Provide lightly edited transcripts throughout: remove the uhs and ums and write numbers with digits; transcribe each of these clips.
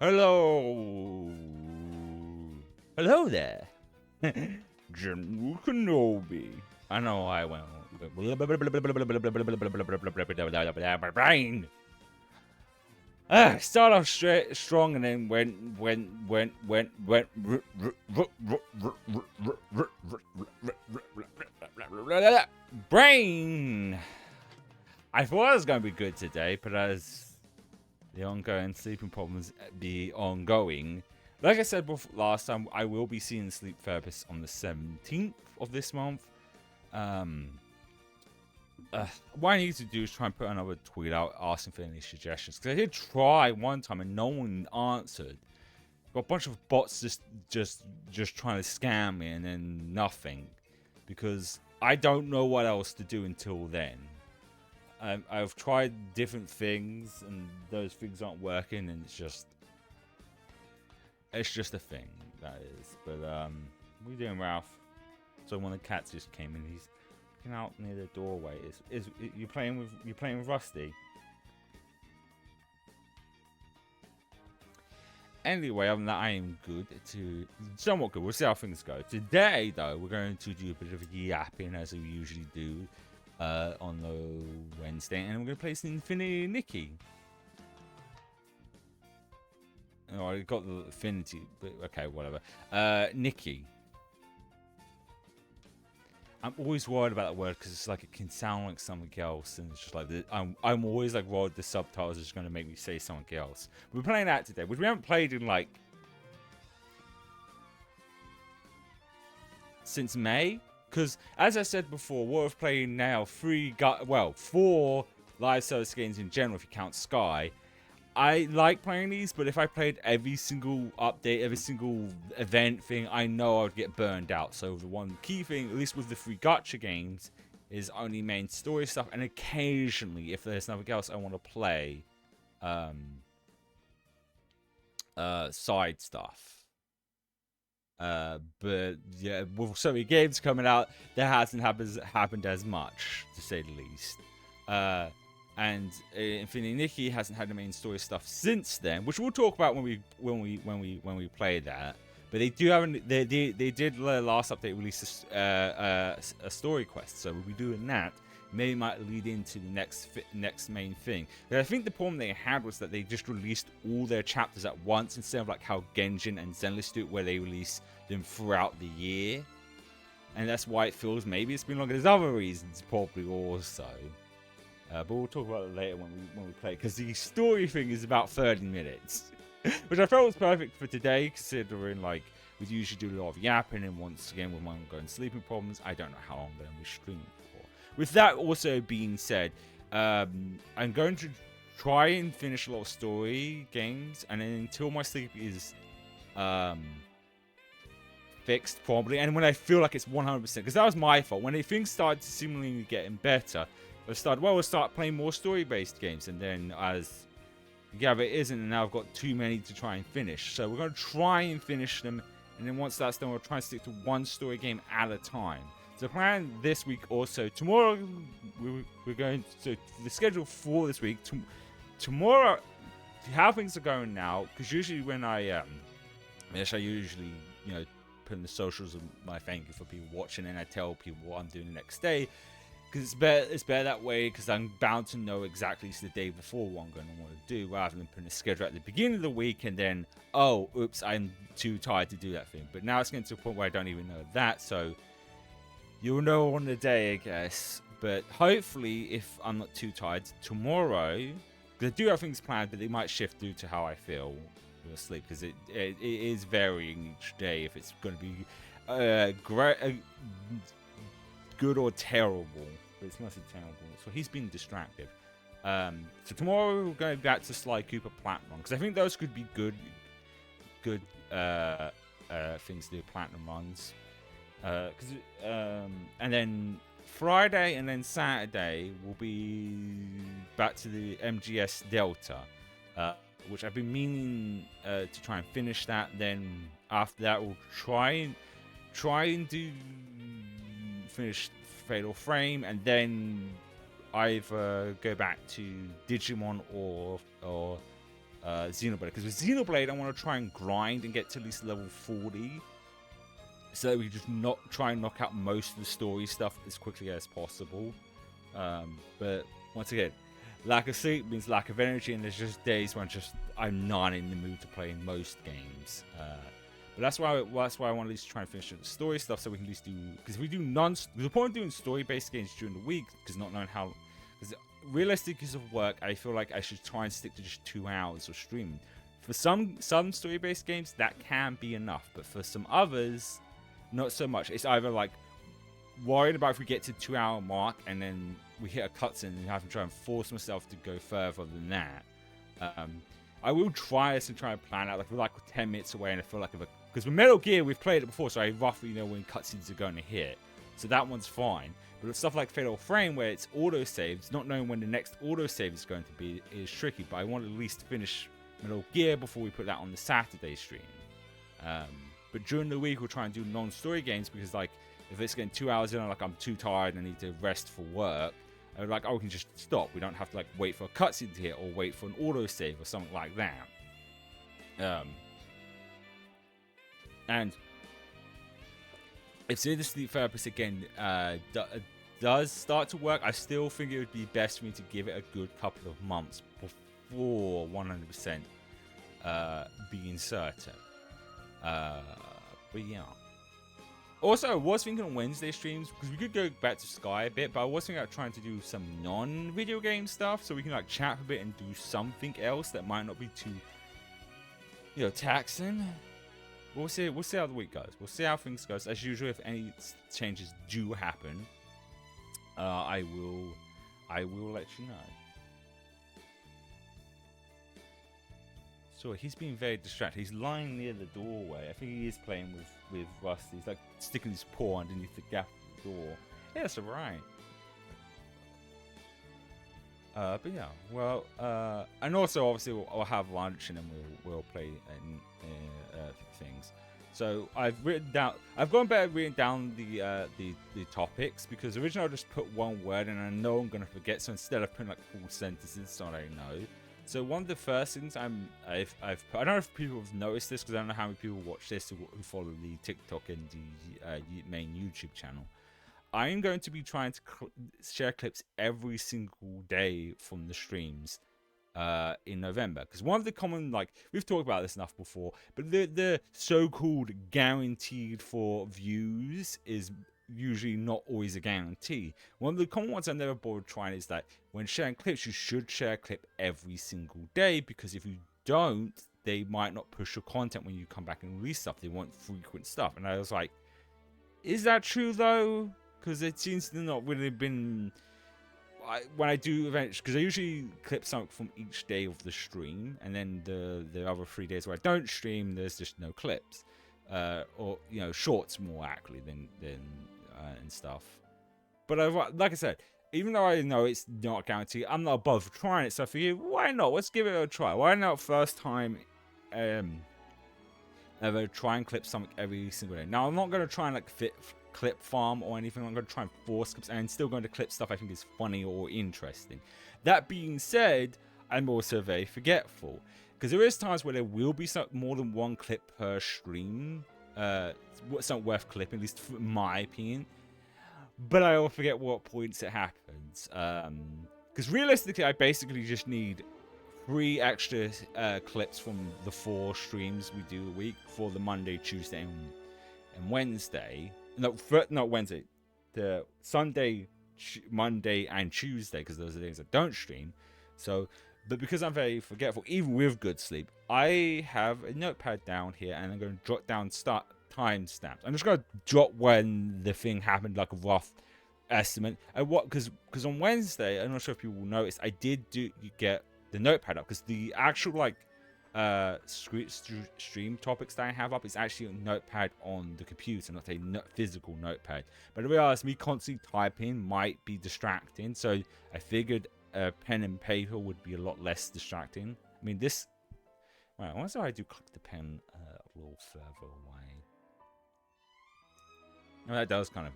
Hello. Hello there. General Kenobi. I know I went. Brain. Start off strong and then went. Brain. I thought it was going to be good today, but as the ongoing sleeping problems be ongoing, like I said before, last time, I will be seeing the sleep therapist on the 17th of this month. What I need to do is try and put another tweet out asking for any suggestions, because I did try one time and no one answered. Got a bunch of bots just trying to scam me, and then nothing, because I don't know what else to do until then. I've tried different things and those things aren't working, and it's just a thing, that is. But what are you doing, Ralph? So one of the cats just came in. He's looking out near the doorway. Is you playing with Rusty? Anyway, other than that, I am good to somewhat good. We'll see how things go. Today, though, we're going to do a bit of yapping as we usually do on the Wednesday, and we're going to play some Infinity Nikki. Oh, I got the Affinity, but okay, whatever. Nikki. I'm always worried about that word because it's like it can sound like something else, and it's just like I'm always like worried the subtitles are just going to make me say something else. We're playing that today, which we haven't played in like since May. Because as I said before, what we're playing now, 4 live service games in general, if you count Sky. I like playing these, but if I played every single update, every single event thing, I know I would get burned out. So the one key thing, at least with the free gacha games, is only main story stuff, and occasionally, if there's nothing else I want to play, side stuff. But yeah, with so many games coming out, that hasn't happened as much, to say the least. And Infinity Nikki hasn't had the main story stuff since then, which we'll talk about when we play that. But they do have they did last update release a story quest, so we'll be doing that. Maybe might lead into the next main thing. But I think the problem they had was that they just released all their chapters at once instead of like how Genshin and Zenless do it, where they release them throughout the year. And that's why it feels maybe it's been longer. There's other reasons probably also. But we'll talk about it later when we play, because the story thing is about 30 minutes, which I felt was perfect for today, considering like we usually do a lot of yapping, and once again with my ongoing sleeping problems, I don't know how long I'm going to be streaming for. With that also being said, I'm going to try and finish a lot of story games, and then until my sleep is fixed probably, and when I feel like it's 100%, because that was my fault. When things started seemingly getting better, we'll start playing more story-based games, and then as yeah, it isn't, and now I've got too many to try and finish. So we're going to try and finish them, and then once that's done, we'll try and stick to one story game at a time. So the plan this week also, tomorrow, we're going to, the schedule for this week, tomorrow, how things are going now, because usually when I usually, you know, put in the socials of my thank you for people watching, and I tell people what I'm doing the next day. Because it's better that way, because I'm bound to know exactly the day before what I'm going to want to do, rather than putting a schedule at the beginning of the week and then, oh, oops, I'm too tired to do that thing. But now it's getting to a point where I don't even know that, so you'll know on the day, I guess. But hopefully, if I'm not too tired, tomorrow, because I do have things planned, but they might shift due to how I feel with sleep, because it is varying each day if it's going to be good or terrible, but it's mostly terrible. So he's been distracted. So tomorrow we'll go back to Sly Cooper Platinum, because I think those could be good things to do, platinum runs. And then Friday and then Saturday will be back to the MGS Delta, which I've been meaning to try and finish that. Then after that, we'll try and do finish Fatal Frame, and then either go back to Digimon or Xenoblade, because with Xenoblade I want to try and grind and get to at least level 40, so that we just try and knock out most of the story stuff as quickly as possible. But once again, lack of sleep means lack of energy, and there's just days when I'm not in the mood to play most games. But that's why I want to at least try and finish the story stuff, so we can at least do, because if we do the point of doing story-based games during the week, because not knowing how, because realistic use of work, I feel like I should try and stick to just 2 hours of streaming. For some story-based games, that can be enough, but for some others, not so much. It's either like worried about if we get to 2-hour mark and then we hit a cutscene and have to try and force myself to go further than that. I will try this and try and plan out, like we're like 10 minutes away, and I feel like because with Metal Gear we've played it before, so I roughly know when cutscenes are going to hit, so that one's fine. But with stuff like Fatal Frame, where it's auto-saves, not knowing when the next auto-save is going to be is tricky, but I want to at least finish Metal Gear before we put that on the Saturday stream. But during the week we'll try and do non-story games, because like if it's getting 2 hours in and like I'm too tired and I need to rest for work, I would like, oh, we can just stop. We don't have to like wait for a cutscene to hit or wait for an auto-save or something like that. And if the sleep therapist again does start to work, I still think it would be best for me to give it a good couple of months before 100% being certain. But yeah. Also, I was thinking on Wednesday streams, because we could go back to Sky a bit, but I was thinking about trying to do some non-video game stuff, so we can like chat a bit and do something else that might not be too, taxing. We'll see how the week goes. We'll see how things goes. As usual, if any changes do happen, I will let you know. So he's being very distracted. He's lying near the doorway. I think he is playing with Rusty. He's like sticking his paw underneath the gap of the door. Yeah, that's alright. But yeah, well, and also obviously we'll have lunch and then we'll play things. So I've gone back and written down the topics, because originally I just put one word and I know I'm gonna forget. So instead of putting like full sentences, so I know. So one of the first things I've put, I don't know if people have noticed this, because I don't know how many people watch this who follow the TikTok and the main YouTube channel. I'm going to be trying to share clips every single day from the streams in November, because one of the common, like we've talked about this enough before, but the so-called guaranteed for views is usually not always a guarantee. One of the common ones I never bothered trying is that when sharing clips, you should share a clip every single day, because if you don't, they might not push your content when you come back and release stuff. They want frequent stuff. And I was like, is that true though? Because it seems to not really been when I do events, because I usually clip something from each day of the stream, and then the other 3 days where I don't stream, there's just no clips, or shorts more accurately than and stuff. But like I said, even though I know it's not guaranteed, I'm not above trying it. So for you, why not? Let's give it a try. Why not first time ever try and clip something every single day? Now I'm not going to try and like clip farm or anything. I'm going to try and force clips, and I'm still going to clip stuff I think is funny or interesting. That being said, I'm also very forgetful, because there is times where there will be more than one clip per stream. Something worth clipping, at least in my opinion. But I will forget what points it happens. Because realistically, I basically just need 3 extra clips from the 4 streams we do a week for the Monday, Tuesday, and Wednesday. Not Wednesday. The Sunday, Monday, and Tuesday, because those are the days I don't stream. But because I'm very forgetful, even with good sleep, I have a notepad down here, and I'm going to jot down timestamps. I'm just going to jot when the thing happened, like a rough estimate. And because on Wednesday, I'm not sure if people will notice, I did get the notepad up, because the actual stream topics that I have up is actually a notepad on the computer, not a physical notepad. But I realized me constantly typing might be distracting, so I figured pen and paper would be a lot less distracting. I mean, this. Right, I wonder if I do click the pen a little further away. No, that does kind of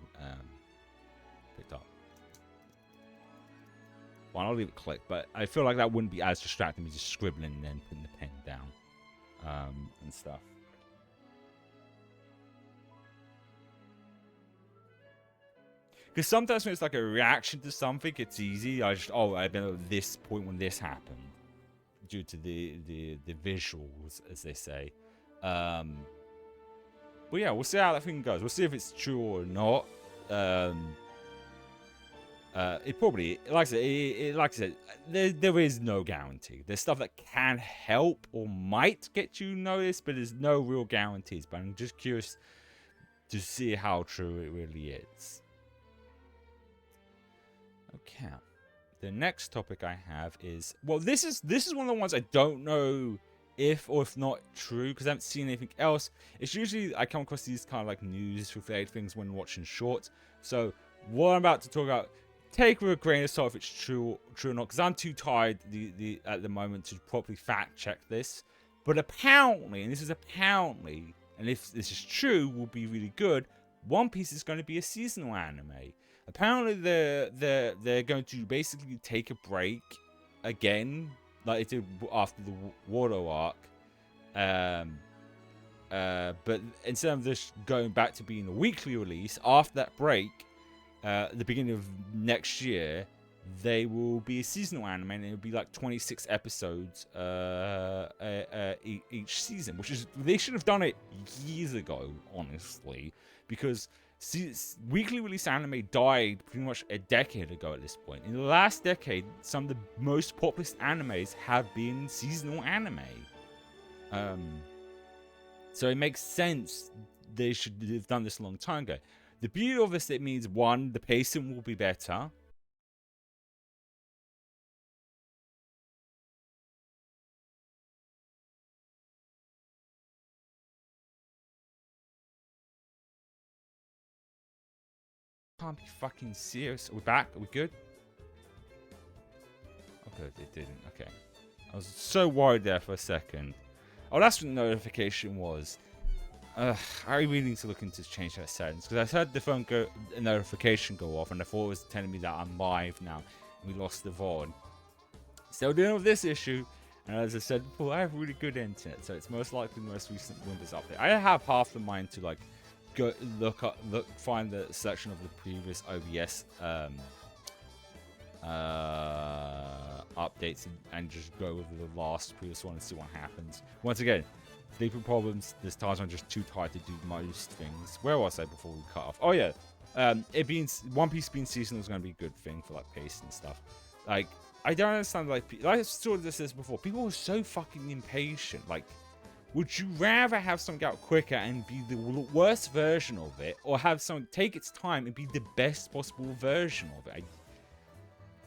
picked up. Well, I'll leave it click, but I feel like that wouldn't be as distracting as just scribbling and then putting the pen down and stuff. Because sometimes when it's like a reaction to something, it's easy. I know at this point when this happened, due to the visuals, as they say. But yeah, we'll see how that thing goes. We'll see if it's true or not. It probably, like I said, there is no guarantee. There's stuff that can help or might get you noticed, but there's no real guarantees. But I'm just curious to see how true it really is. Okay. The next topic I have is, well, this is one of the ones I don't know if not true, because I haven't seen anything else. It's usually I come across these kind of like news related things when watching shorts. So what I'm about to talk about, take with a grain of salt if it's true or not, because I'm too tired at the moment to properly fact check this. But apparently, and this is apparently, and if this is true, will be really good, One Piece is going to be a seasonal anime. Apparently, they're going to basically take a break again, like it did after the Wado arc. But instead of just going back to being a weekly release, after that break, the beginning of next year, they will be a seasonal anime, and it'll be like 26 episodes each season, which is, they should have done it years ago, honestly, because weekly release anime died pretty much a decade ago at this point. In the last decade, some of the most popular animes have been seasonal anime. So it makes sense they should have done this a long time ago. The beauty of this, it means, one, the pacing will be better. Can't be fucking serious. Are we back? Are we good? Okay, it didn't. Okay. I was so worried there for a second. Oh, that's what the notification was. I really need to look into change that settings, because I heard the phone a notification go off, and I thought it was telling me that I'm live now, and we lost the VOD. Still dealing with this issue, and as I said before, I have really good internet, so it's most likely the most recent Windows update. I have half the mind to like go find the selection of the previous OBS updates and just go with the last previous one and see what happens. Once again, sleeping problems. There's times I'm just too tired to do most things. Where was I before we cut off? Oh yeah, it being One Piece being seasonal is going to be a good thing for like pace and stuff. Like, I don't understand, like I saw this before. People are so fucking impatient. Like, would you rather have something out quicker and be the worst version of it, or have something take its time and be the best possible version of it?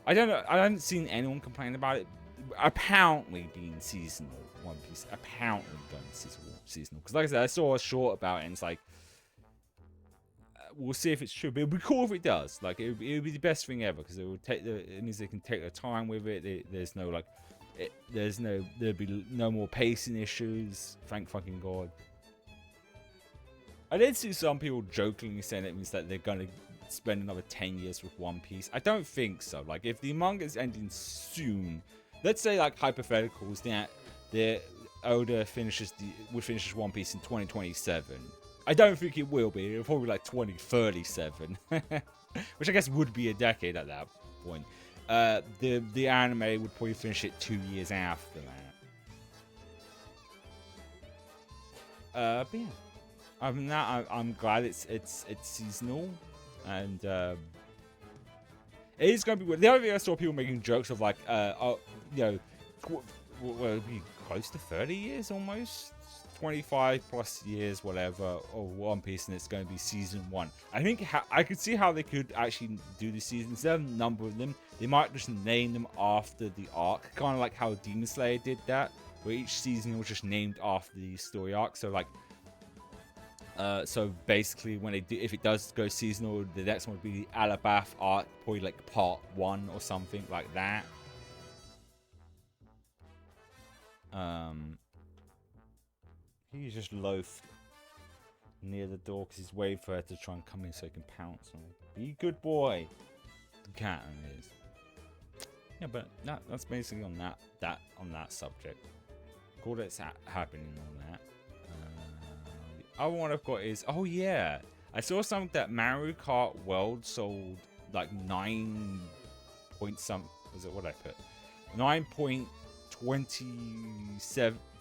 I don't know. I haven't seen anyone complain about it. Apparently being seasonal, One Piece apparently going seasonal. Because like I said, I saw a short about it, and it's like, we'll see if it's true. But it'd be cool if it does. Like, it would be the best thing ever, because it means they can take their time with it. There's no like, there'll be no more pacing issues. Thank fucking God. I did see some people jokingly saying it means that they're gonna spend another 10 years with One Piece. I don't think so. Like, if the manga is ending soon, let's say like hypotheticals, the Oda finishes One Piece in 2027. I don't think it will be. It'll probably be like 2037, which I guess would be a decade at that point. The anime would probably finish it 2 years after that. But yeah, other than that, I'm glad it's seasonal, and it is going to be. The other thing I saw people making jokes of, like, well, it'd be close to 30 years almost. 25 plus years, whatever, of One Piece, and it's going to be season 1. I think I could see how they could actually do the seasons. Instead of a number of them, they might just name them after the arc, kind of like how Demon Slayer did that, where each season was just named after the story arc. So like, so basically, when if it does go seasonal, the next one would be the Alabath arc, probably like part 1 or something like that. He's just loafed near the door because he's waiting for her to try and come in so he can pounce on her. Be a good boy. The cat is. Yeah, but that's basically on that subject. Cool that's happening on that. The other one I've got is, oh yeah, I saw something that Mario Kart World sold like 9 point some. Was it what I put?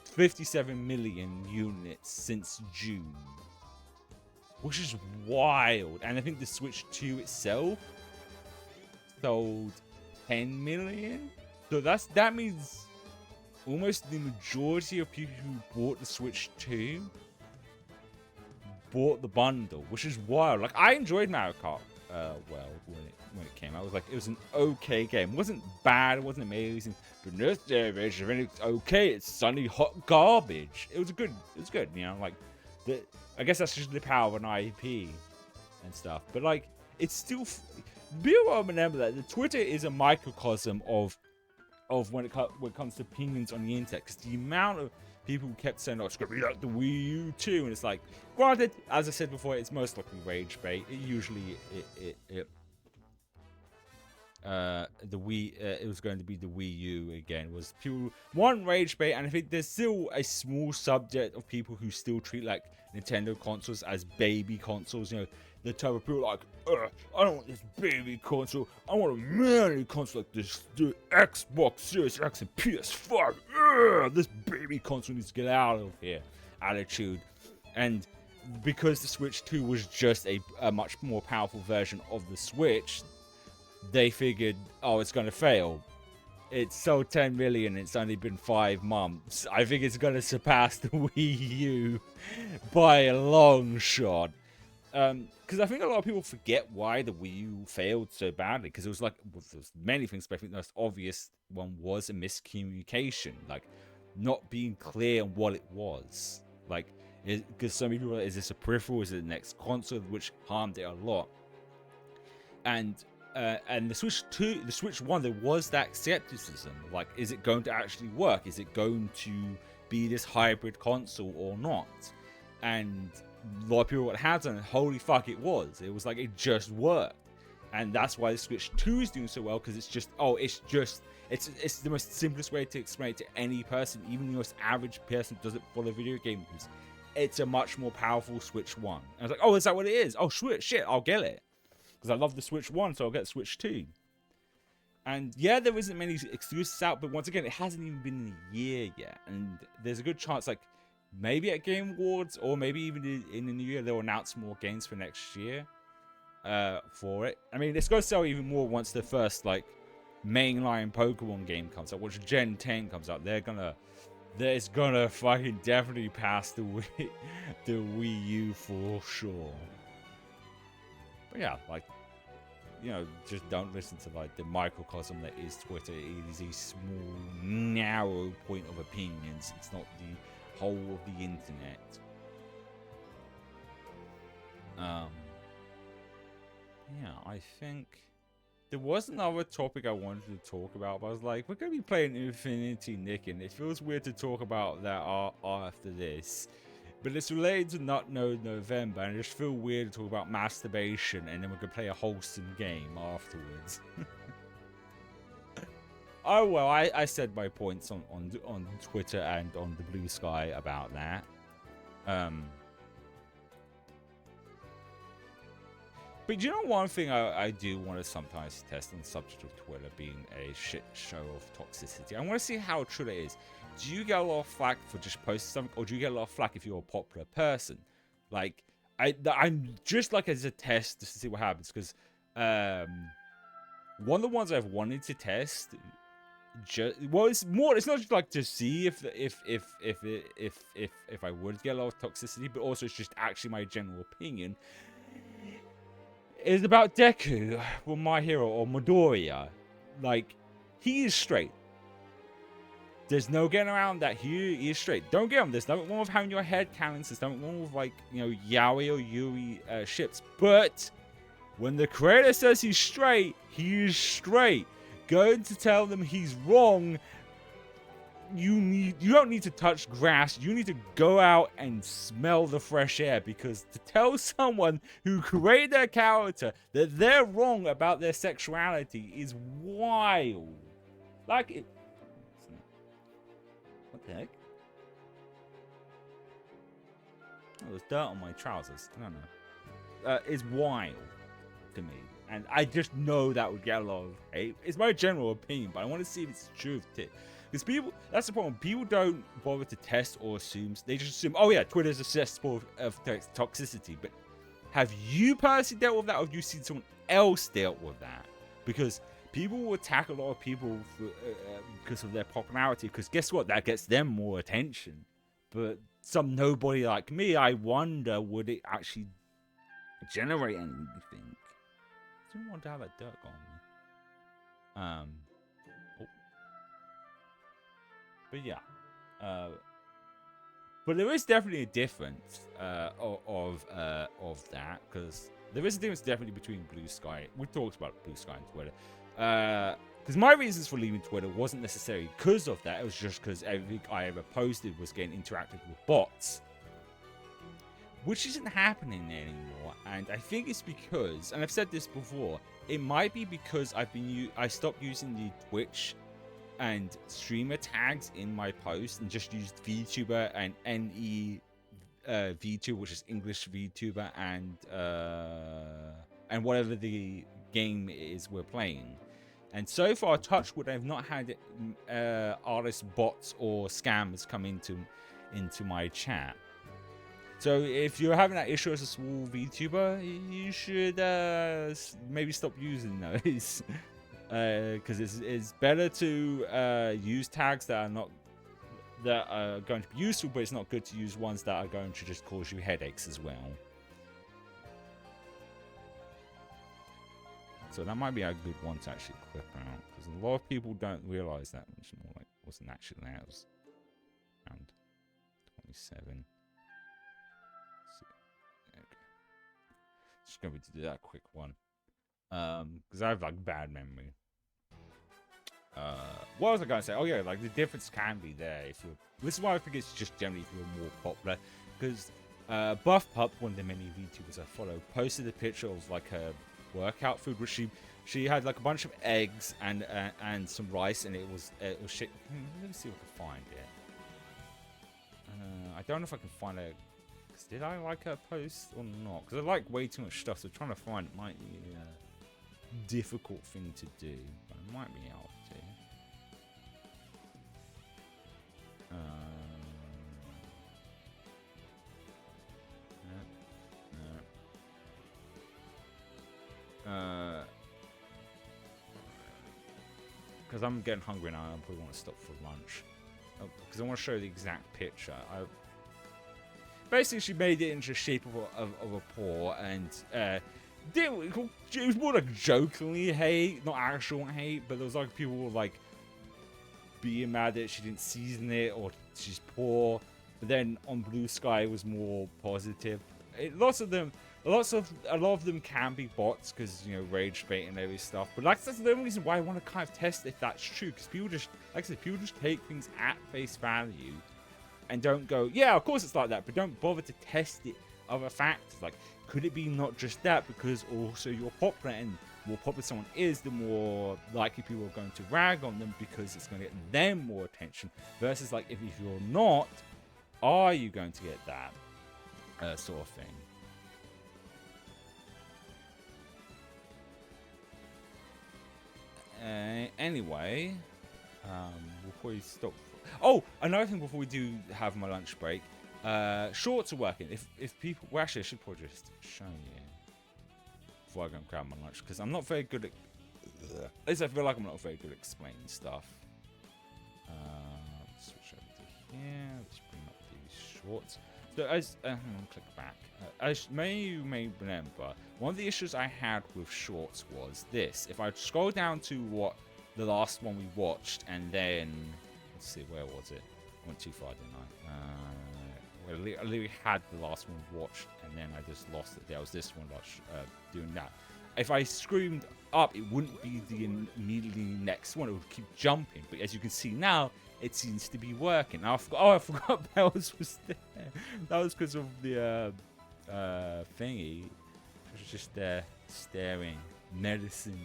57 million units since June, which is wild. And I think the Switch 2 itself sold 10 million. So that means almost the majority of people who bought the Switch 2 bought the bundle, which is wild. Like, I enjoyed Mario Kart World when it came out. It was an okay game. It wasn't bad, it wasn't amazing, but this version, it's okay. It's suddenly hot garbage. It was good, you know, like I guess that's just the power of an IP and stuff. But like, it's still be able to remember that the Twitter is a microcosm of when it comes to opinions on the internet, because the amount of people kept saying, "Oh, it's gonna be like the Wii U too," and it's like, granted, as I said before, it's most likely rage bait. It usually it was going to be the Wii U again. Was people one rage bait, and I think there's still a small subject of people who still treat like Nintendo consoles as baby consoles. You know, the type of people like, I don't want this baby console. I want a manly console like this, the Xbox Series X and PS5. This baby console needs to get out of here attitude. And because the Switch 2 was just a much more powerful version of the Switch, they figured, oh, it's going to fail. It's sold 10 million. It's only been 5 months. I think it's going to surpass the Wii U by a long shot. Because I think a lot of people forget why the Wii U failed so badly. Because it was like, well, there's many things, but I think the most obvious one was a miscommunication. Like, not being clear on what it was. Like, because some people were like, is this a peripheral? Is it the next console? Which harmed it a lot. And the Switch 2, the Switch 1, there was that skepticism. Like, is it going to actually work? Is it going to be this hybrid console or not? And a lot of people got hands on it. Holy fuck, it was. It was like, it just worked. And that's why the Switch 2 is doing so well, because it's just, it's the most simplest way to explain it to any person, even the most average person who doesn't follow video games. It's a much more powerful Switch 1. And I was like, oh, is that what it is? Oh, shit, I'll get it. Because I love the Switch 1, so I'll get Switch 2. And yeah, there isn't many exclusives out, but once again, it hasn't even been a year yet. And there's a good chance, like, maybe at Game Awards, or maybe even in the new year, they'll announce more games for next year for it. I mean, it's going to sell even more once the first, like, mainline Pokemon game comes out, which Gen 10 comes out. It's gonna fucking definitely pass the Wii U for sure. But yeah, like, you know, just don't listen to like the microcosm that is Twitter. It is a small, narrow point of opinions. It's not the whole of the internet. Yeah, I think there was another topic I wanted to talk about, but I was like, we're going to be playing Infinity Nikki, and it feels weird to talk about that after this. But it's related to Not No November, and I just feel weird to talk about masturbation, and then we're going to play a wholesome game afterwards. Oh, well, I said my points on Twitter and on the Blue Sky about that. But you know, one thing I do want to sometimes test on the subject of Twitter being a shit show of toxicity. I want to see how true it is. Do you get a lot of flack for just posting something, or do you get a lot of flack if you're a popular person? Like, I'm just like as a test just to see what happens, because one of the ones I've wanted to test, it's not just like to see if I would get a lot of toxicity, but also it's just actually my general opinion. Is about Deku, or My Hero, or Midoriya. Like, he is straight. There's no getting around that. He is straight. Don't get him. There's nothing wrong with having your head canons. There's nothing wrong with, like, you know, Yaoi or Yuri ships. But when the creator says he's straight, he is straight. Going to tell them he's wrong, you don't need to touch grass. You need to go out and smell the fresh air, because to tell someone who created their character that they're wrong about their sexuality is wild. Like it. What the heck? Oh, there's dirt on my trousers. I don't know. It's wild to me, and I just know that would get a lot of hate. It's my general opinion, but I want to see if it's true. Because people, that's the problem. People don't bother to test or assume. They just assume, oh yeah, Twitter's a cesspool of toxicity. But have you personally dealt with that, or have you seen someone else dealt with that? Because people will attack a lot of people because of their popularity. Because guess what? That gets them more attention. But some nobody like me, I wonder, would it actually generate anything? I don't wonder how that dirt got on me. But yeah, but there is definitely a difference of that, because there is a difference definitely between Blue Sky. We talked about Blue Sky and Twitter, because my reasons for leaving Twitter wasn't necessarily because of that. It was just because everything I ever posted was getting interacted with bots, which isn't happening anymore. And I think it's because, and I've said this before, it might be because I stopped using the Twitch and streamer tags in my post and just used VTuber and NE VTuber, which is English VTuber, and whatever the game is we're playing. And so far, Touchwood, I've not had artist bots or scammers come into my chat. So if you're having that issue as a small VTuber, you should maybe stop using those. Because it's better to use tags that are going to be useful, but it's not good to use ones that are going to just cause you headaches as well. So that might be a good one to actually clip out, because a lot of people don't realize that much more. Like, wasn't actually there. It was around 27. Okay. Just going to do that quick one. Because I have like bad memory. What was I gonna say? Oh yeah, like the difference can be there if you. This is why I think it's just generally if you're more popular. Because Buff Pup, one of the many VTubers I follow, posted a picture of like her workout food, which she had like a bunch of eggs and some rice, and it was shit. Let me see if I can find it. I don't know if I can find it. Did I like her post or not? Because I like way too much stuff, so trying to find it might be a difficult thing to do, but I might be able to. Because I'm getting hungry now, I probably want to stop for lunch. Because I want to show the exact picture. Basically, she made it into the shape of a paw, and it was more like jokingly hate, not actual hate, but there was like people were like being mad that she didn't season it or she's poor. But then on Blue Sky, it was more positive. A lot of them can be bots because, you know, rage bait and every stuff. But like, that's the only reason why I want to kind of test if that's true, because people just, like I said, people just take things at face value and don't go, yeah, of course it's like that, but don't bother to test it other factors. Like, could it be not just that, because also you're popular, and the more popular someone is, the more likely people are going to rag on them because it's going to get them more attention, versus like if you're not, are you going to get that sort of thing? Anyway, we'll probably stop. Oh, another thing before we do have my lunch break. Shorts are working. If people, well, actually, I should probably just show you before I go and grab my lunch, because I'm not very good at. At least I feel like I'm not very good at explaining stuff. Switch over to here. Let's bring up these shorts. So as click back. As you may remember, one of the issues I had with shorts was this. If I scroll down to what the last one we watched, and then let's see, where was it? I went too far, didn't I? I literally had the last one watched, and then I just lost it. There was this one doing that. If I screamed up, it wouldn't be the immediately next one. It would keep jumping. But as you can see now, it seems to be working. Now, I forgot Bells was there. That was because of the thingy. It was just there staring menacingly.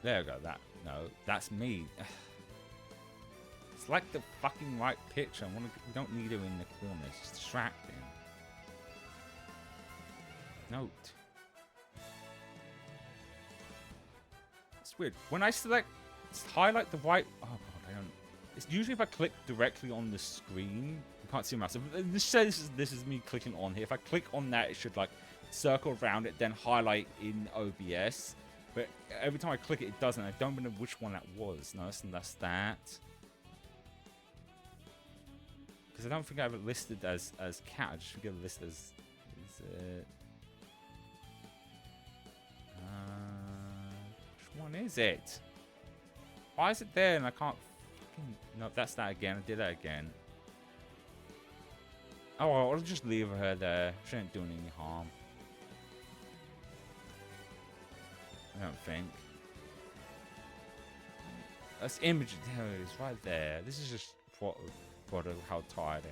There we go. That no, that's me. It's like the fucking right picture. We don't need her in the corner. It's distracting. Note. It's weird. When I highlight the right. Oh god, I don't. It's usually if I click directly on the screen. You can't see my mouse. This is me clicking on here. If I click on that, it should like circle around it, then highlight in OBS. But every time I click it, it doesn't. I don't know which one that was. No, that's that. Because I don't think I have it listed as cat. I just think I listed as. Is it? Which one is it? Why is it there and I can't fucking... No, that's that again. I did that again. Oh, well, I'll just leave her there. She ain't doing any harm. I don't think. That's image. There it is, right there. This is just product how tired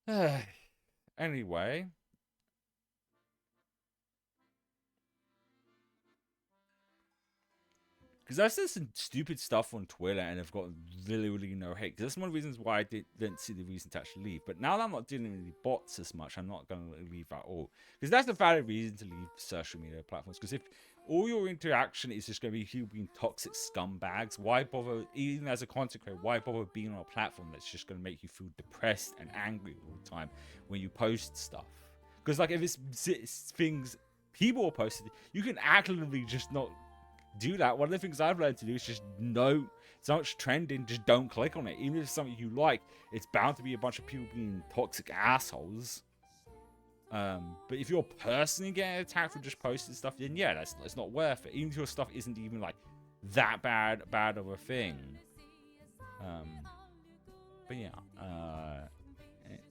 I am. Anyway. Because I've said some stupid stuff on Twitter and I've got really no hate. Because that's one of the reasons why I didn't see the reason to actually leave. But now that I'm not dealing with the bots as much, I'm not going to leave at all. Because that's the valid reason to leave social media platforms. Because if all your interaction is just going to be you being toxic scumbags, why bother, even as a content creator, why bother being on a platform that's just going to make you feel depressed and angry all the time when you post stuff? Because like if it's things people are posting, you can actively just not do that. One of the things I've learned to do is just know something's trending, just don't click on it. Even if it's something you like, it's bound to be a bunch of people being toxic assholes. But if you're personally getting attacked for just posting stuff, then yeah, that's not worth it. Even if your stuff isn't even like that bad of a thing. But yeah, at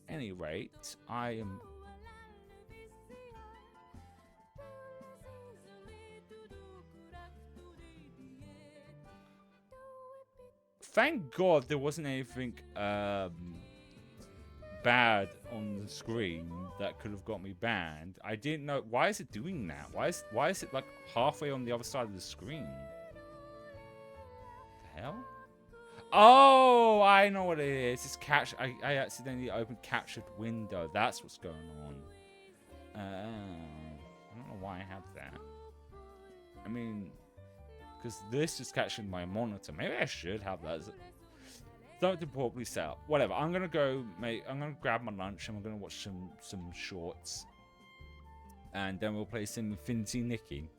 any rate, I am. Thank God there wasn't anything bad on the screen that could have got me banned. I didn't know. Why is it doing that? Why is it like halfway on the other side of the screen? The hell? Oh, I know what it is. It's I accidentally opened captured window. That's what's going on. I don't know why I have that. I mean, because this is capturing my monitor. Maybe I should have that. Something properly set up. Whatever. I'm gonna go, mate. I'm gonna grab my lunch and we're gonna watch some shorts, and then we'll play some Infinity Nikki.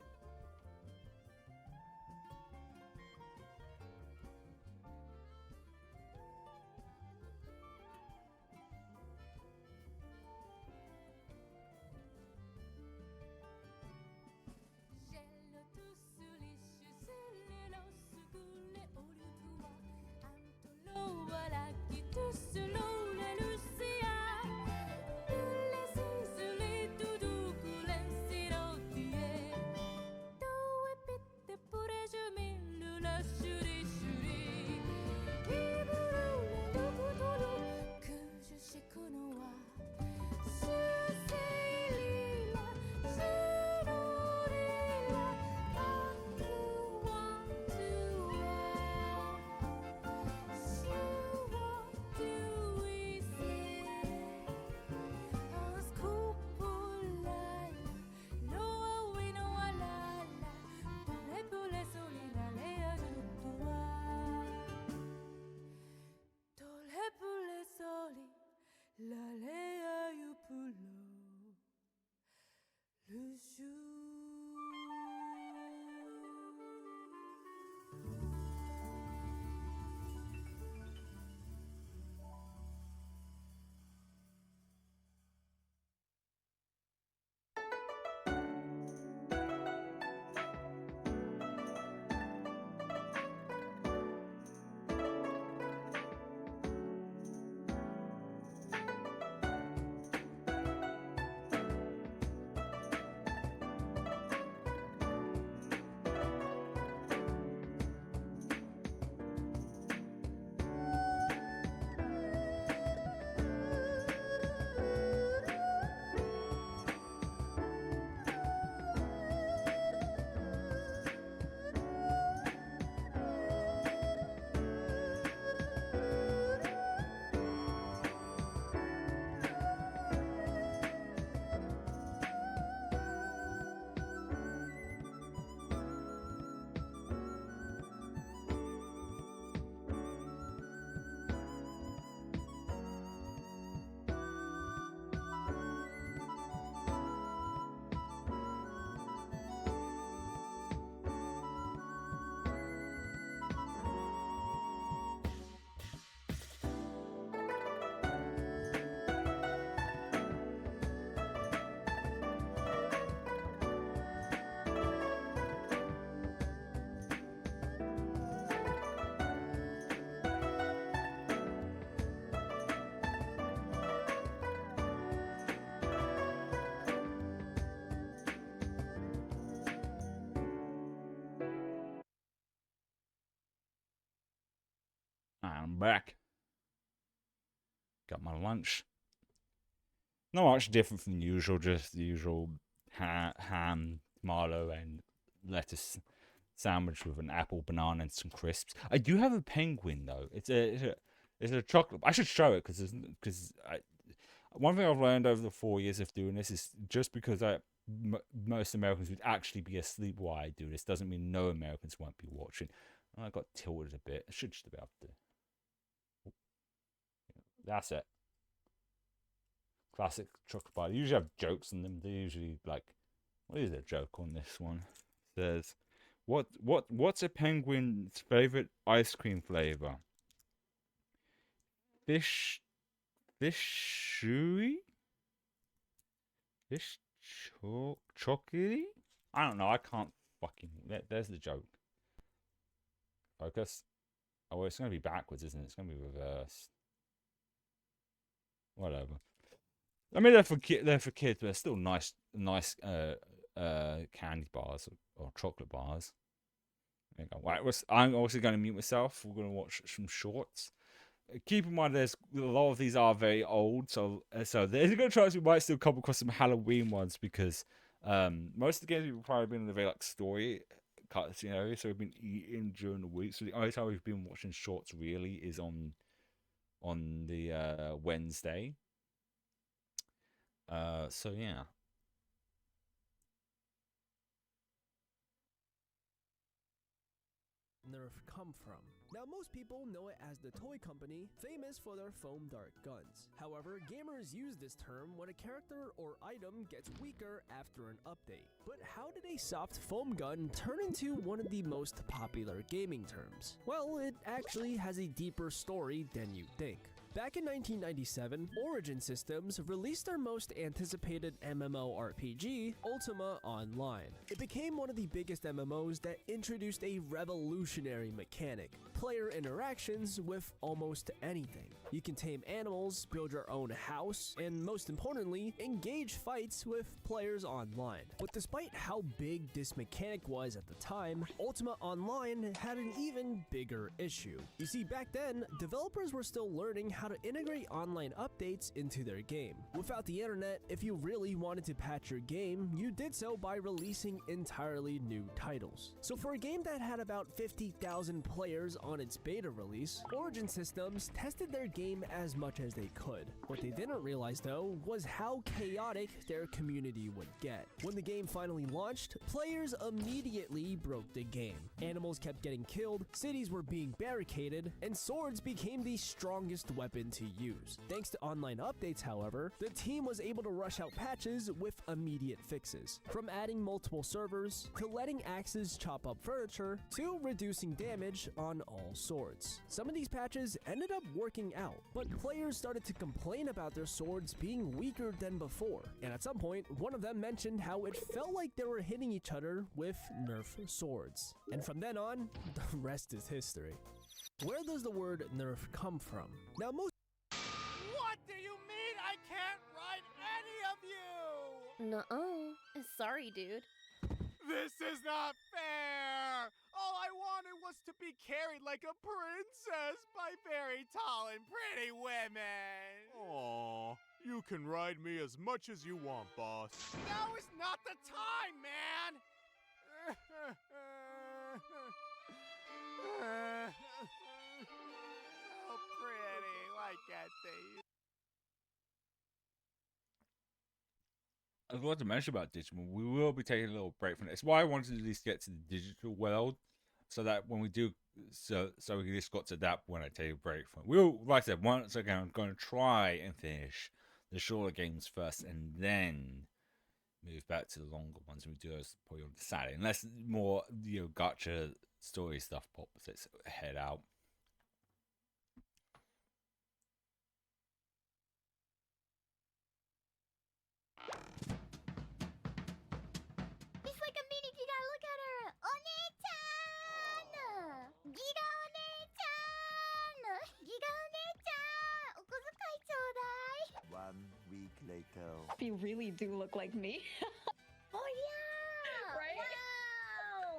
I'm back. Got my lunch. Not much different from the usual, just the usual ham, tomato, and lettuce sandwich with an apple, banana, and some crisps. I do have a penguin though. It's a chocolate. I should show it because one thing I've learned over the 4 years of doing this is just because most Americans would actually be asleep while I do this doesn't mean no Americans won't be watching. I got tilted a bit. I should just about to. That's it. Classic chocolate bar. They usually have jokes in them. They usually like, what is the joke on this one? It says, what's a penguin's favorite ice cream flavor? Fish chewy? Fish chocolatey? I don't know. I can't fucking. There's the joke. Focus. Oh, it's gonna be backwards, isn't it? It's gonna be reversed. Whatever. I mean, they're for kids, but they're still nice candy bars or chocolate bars. There you go. Right, I'm also going to mute myself. We're going to watch some shorts. Keep in mind, there's a lot of these are very old, so there's a good chance we might still come across some Halloween ones because most of the games we've probably been in a very like story cuts, you know. So we've been eating during the week. So the only time we've been watching shorts really is on the Wednesday. So yeah. Nerf come from? Now most people know it as the toy company famous for their foam dart guns. However, gamers use this term when a character or item gets weaker after an update. But how did a soft foam gun turn into one of the most popular gaming terms? Well, it actually has a deeper story than you think. Back in 1997, Origin Systems released their most anticipated MMORPG, Ultima Online. It became one of the biggest MMOs that introduced a revolutionary mechanic: player interactions with almost anything. You can tame animals, build your own house, and most importantly, engage fights with players online. But despite how big this mechanic was at the time, Ultima Online had an even bigger issue. You see, back then, developers were still learning how to integrate online updates into their game. Without the internet, if you really wanted to patch your game, you did so by releasing entirely new titles. So for a game that had about 50,000 players on its beta release, Origin Systems tested their game as much as they could. What they didn't realize though was how chaotic their community would get. When the game finally launched, players immediately broke the game. Animals kept getting killed, cities were being barricaded, and swords became the strongest weapon to use. Thanks to online updates, however, the team was able to rush out patches with immediate fixes. From adding multiple servers, to letting axes chop up furniture, to reducing damage on all swords. Some of these patches ended up working out, but players started to complain about their swords being weaker than before. And at some point, one of them mentioned how it felt like they were hitting each other with Nerf swords. And from then on, the rest is history. Where does the word Nerf come from? Now most— What do you mean I can't ride any of you? Nuh-uh. Sorry, dude. This is not fair! All I wanted was to be carried like a princess by very tall and pretty women! Aw, you can ride me as much as you want, boss. Now is not the time, man! So pretty, why can't they? I was going to mention about digital. We will be taking a little break from it. It's why I wanted to at least get to the digital world, so that when we do, so we just got to that when I take a break from it. We'll, like I said, once again, I'm going to try and finish the shorter games first, and then move back to the longer ones. We do those probably on Saturday, unless more gacha story stuff pops its head out. It's like a mini Giga. Look at her. One-chan! Giga one-chan! Giga one-chan! お小遣いちょうだい. 1 week later. You really do look like me. Oh yeah! Right?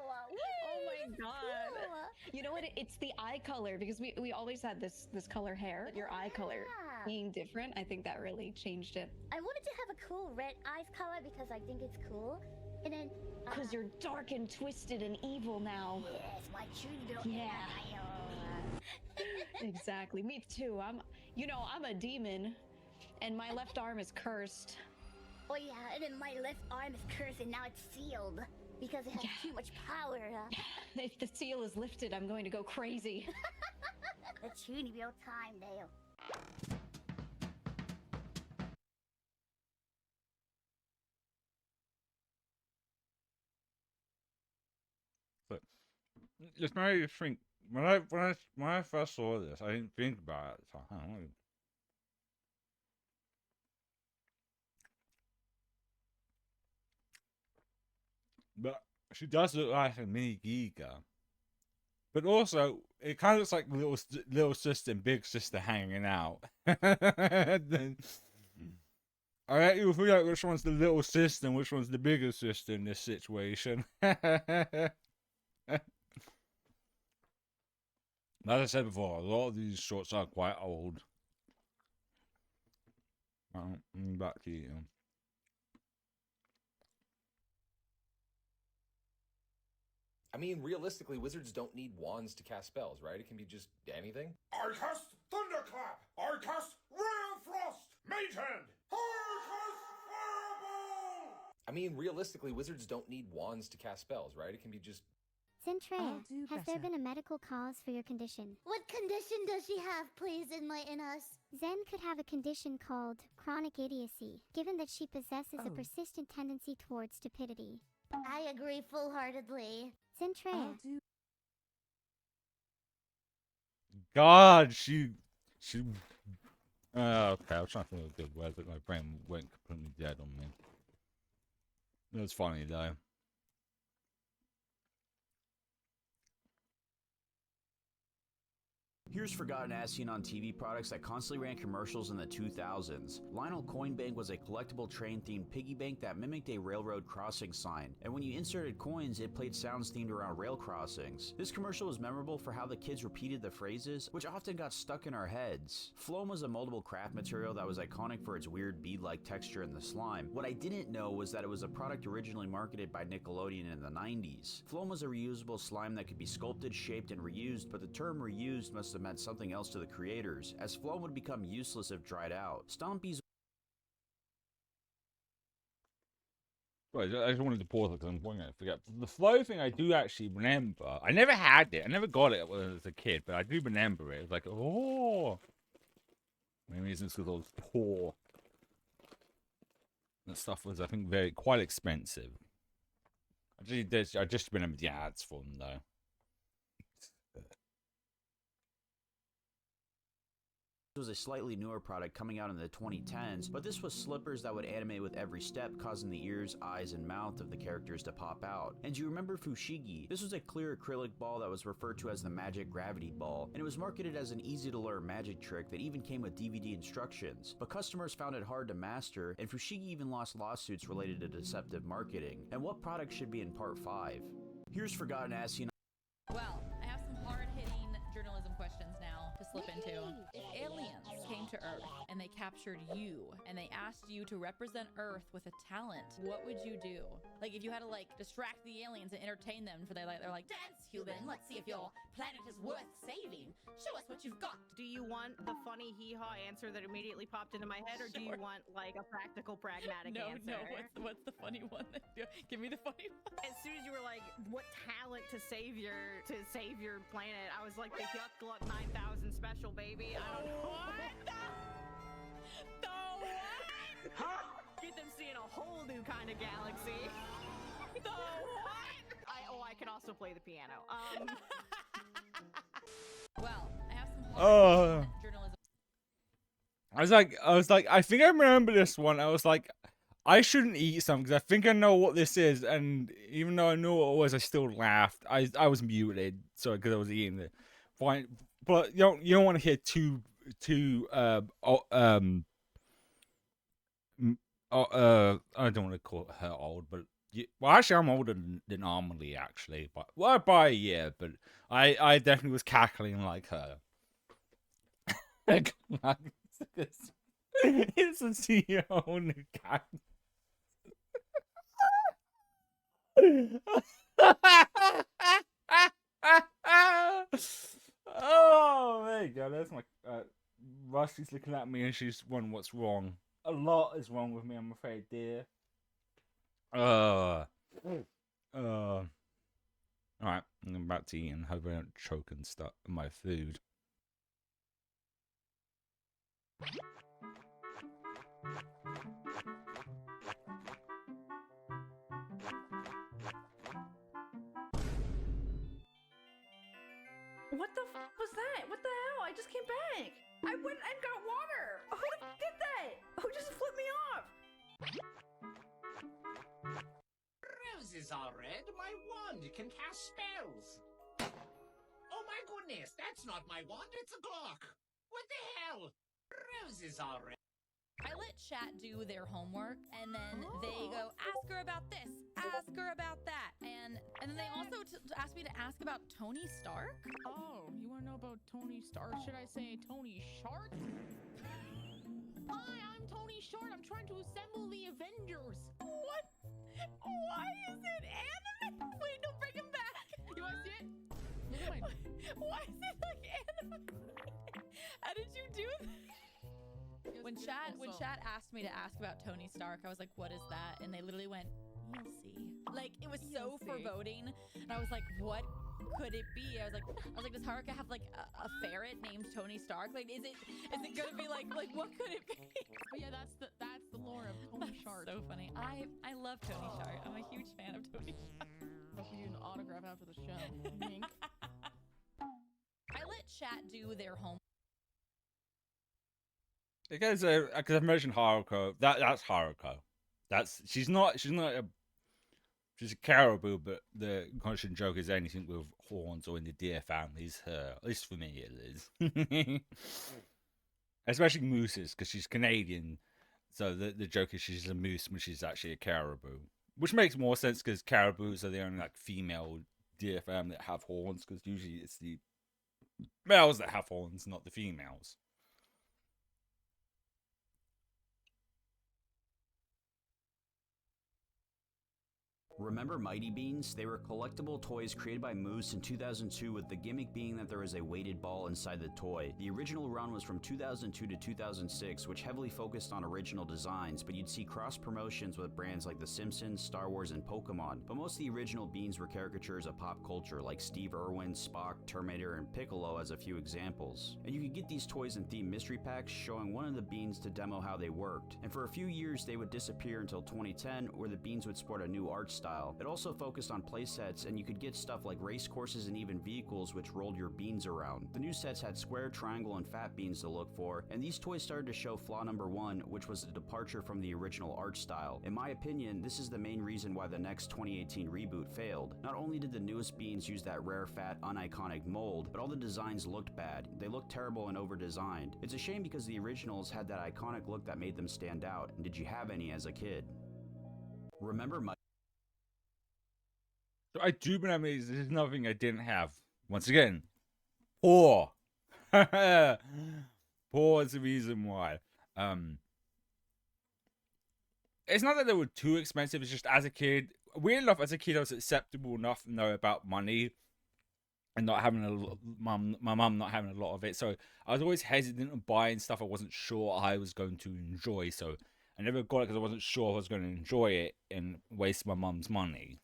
Wow! Oh my god. Cool. You know what? It's the eye color because we always had this color hair. But your eye color Yeah. being different, I think that really changed it. I wanted to have a cool red eyes color because I think it's cool. And then Because you're dark and twisted and evil now. yes, my true little Yeah. eye. Exactly. Me too. I'm a demon, and my left arm is cursed. Oh yeah, and then my left arm is cursed and now it's sealed because it has Yeah. too much power. If the seal is lifted, I'm going to go crazy. It's truly real time, Dale. But it's made me think. When I first saw this, I didn't think about it at the time. I don't know. But she does look like a mini Giga. But also, it kind of looks like little sister and big sister hanging out. Then, I let you figure out which one's the little sister and which one's the bigger sister in this situation. As I said before, a lot of these shorts are quite old. Back to you. I mean, realistically, wizards don't need wands to cast spells, right? It can be just anything. I cast Thunderclap! I cast Ray of Frost! Mage Hand! I cast Fireball! I mean, realistically, wizards don't need wands to cast spells, right? It can be just... Centrea, has there been a medical cause for your condition? What condition does she have? Please enlighten us. Zen could have a condition called chronic idiocy, given that she possesses a persistent tendency towards stupidity. I agree full-heartedly. Centrea. God, she. Okay, I was trying to think of a good word, but my brain went completely dead on me. It was funny though. Here's forgotten as seen on TV products that constantly ran commercials in the 2000s. Lionel Coinbank was a collectible train-themed piggy bank that mimicked a railroad crossing sign, and when you inserted coins, it played sounds themed around rail crossings. This commercial was memorable for how the kids repeated the phrases, which often got stuck in our heads. Phloem was a moldable craft material that was iconic for its weird bead-like texture in the slime. What I didn't know was that it was a product originally marketed by Nickelodeon in the 90s. Phloem was a reusable slime that could be sculpted, shaped, and reused, but the term reused must have meant something else to the creators, as Phloem would become useless if dried out. Stompies. Right, I just wanted to pause it because I'm going to forget. The flow thing I do actually remember. I never had it. I never got it when I was a kid, but I do remember it. It's like, oh. Maybe it's because I was poor. That stuff was, I think, quite expensive. I just remember the ads for them, though. Was a slightly newer product coming out in the 2010s, but this was slippers that would animate with every step, causing the ears, eyes, and mouth of the characters to pop out. And do you remember Fushigi? This was a clear acrylic ball that was referred to as the magic gravity ball, and it was marketed as an easy-to-learn magic trick that even came with DVD instructions. But customers found it hard to master, and Fushigi even lost lawsuits related to deceptive marketing. And what product should be in part 5? Here's forgotten as seen. Well, I have some hard-hitting journalism questions now to slip into. If aliens came to Earth and they captured you and they asked you to represent Earth with a talent, what would you do? Like if you had to distract the aliens and entertain them for they're like, dance human, let's see if your planet is worth saving. Show us what you've got. Do you want the funny hee-haw answer that immediately popped into my head, or do you want a practical, pragmatic answer? No. What's the funny one? Give me the funny one. As soon as you were like, what talent to save your planet, I was like, the Yuck Gluck 9000 special, baby. I don't know. The what? Huh? Get them seeing a whole new kind of galaxy. The what? I can also play the piano. Well, I have some hard journalism. I was like, I think I remember this one. I was like, I shouldn't eat some because I think I know what this is, and even though I knew what it was, I still laughed. I was muted, so because I was eating it. Fine, but you don't want to hear too I don't want to call her old, but Well, actually, I'm older than Amelie, actually, by a year. But I definitely was cackling like her. It's a CEO new cat. Oh, there you go. That's my Rusty's looking at me and she's wondering what's wrong. A lot is wrong with me, I'm afraid, dear. Alright, I'm about to eat and hope I don't choke and stuff my food. What the was that? What the hell? I just came back. I went and got water. Who did that? Who just flipped me off? Roses are red. My wand can cast spells. Oh my goodness, that's not my wand. It's a clock. What the hell? Roses are red. I let chat do their homework, and then they go, ask her about this, ask her about that, and then they also asked me to ask about Tony Stark. Oh, you want to know about Tony Stark? Should I say Tony Shark? Hi, I'm Tony Short. I'm trying to assemble the Avengers. What? Why is it anime? Wait, don't bring him back. You want to see it? Why is it like anime? How did you do that? When chat asked me to ask about Tony Stark, I was like, what is that? And they literally went, you'll see. Like, it was so foreboding. And I was like, what could it be? I was like, does Haruka have like a ferret named Tony Stark? Like, is it gonna be like what could it be? Oh yeah, that's the lore of Tony Shark. So funny. I love Tony Shark. I'm a huge fan of Tony Shark. Hope you need an autograph after the show. Wink. I let chat do their homework. Because I mentioned Haruko. That's Haruko. She's a caribou, but the constant joke is anything with horns or in the deer family is her. At least for me, it is. Especially mooses, because she's Canadian. So the joke is she's a moose when she's actually a caribou, which makes more sense because caribous are the only like female deer family that have horns. Because usually it's the males that have horns, not the females. Remember Mighty Beans? They were collectible toys created by Moose in 2002 with the gimmick being that there was a weighted ball inside the toy. The original run was from 2002 to 2006, which heavily focused on original designs, but you'd see cross promotions with brands like The Simpsons, Star Wars, and Pokemon. But most of the original Beans were caricatures of pop culture like Steve Irwin, Spock, Terminator, and Piccolo as a few examples. And you could get these toys in themed mystery packs showing one of the Beans to demo how they worked. And for a few years they would disappear until 2010, where the Beans would sport a new art style. It also focused on playsets, and you could get stuff like race courses and even vehicles which rolled your beans around. The new sets had square, triangle, and fat beans to look for, and these toys started to show flaw number one, which was the departure from the original art style. In my opinion, this is the main reason why the next 2018 reboot failed. Not only did the newest beans use that rare, fat, uniconic mold, but all the designs looked bad. They looked terrible and over-designed. It's a shame because the originals had that iconic look that made them stand out, and did you have any as a kid? Remember my So I do remember this is nothing I didn't have. Once again, poor. Poor is the reason why. It's not that they were too expensive, it's just as a kid, weird enough, as a kid I was acceptable enough to know about money and not having my mum not having a lot of it. So I was always hesitant on buying stuff I wasn't sure I was going to enjoy. So I never got it because I wasn't sure I was going to enjoy it and waste my mum's money.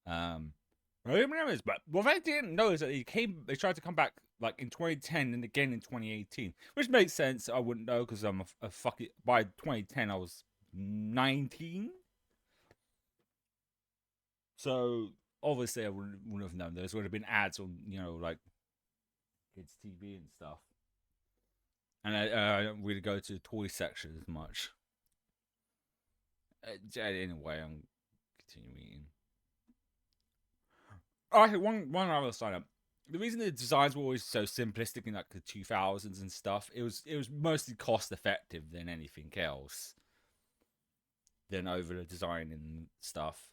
I remember this, but what I didn't know is that they tried to come back like in 2010 and again in 2018, which makes sense. I wouldn't know because I'm by 2010 I was 19, so obviously I wouldn't have known. There would have been ads on, like kids TV and stuff, and I don't really go to the toy section as much. Anyway, I'm continuing eating. Oh, one other sign up. The reason the designs were always so simplistic in like the 2000s and stuff, it was mostly cost effective than anything else. than over the design and stuff.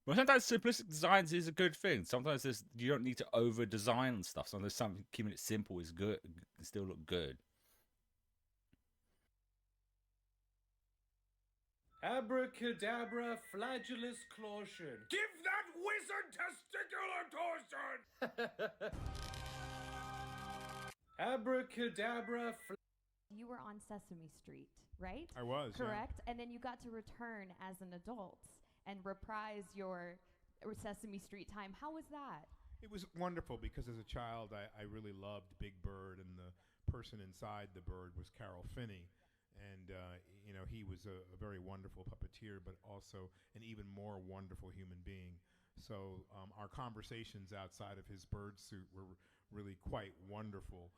Well, sometimes simplistic designs is a good thing. Sometimes you don't need to over design and stuff. Sometimes something keeping it simple is good, can still look good. Abracadabra, flagellus caution. Give that wizard testicular torsion! Abracadabra, You were on Sesame Street, right? I was, yeah. Correct? And then you got to return as an adult and reprise your Sesame Street time. How was that? It was wonderful because as a child, I really loved Big Bird, and the person inside the bird was Carol Finney. And, you know, he was a very wonderful puppeteer, but also an even more wonderful human being. So our conversations outside of his bird suit were really quite wonderful.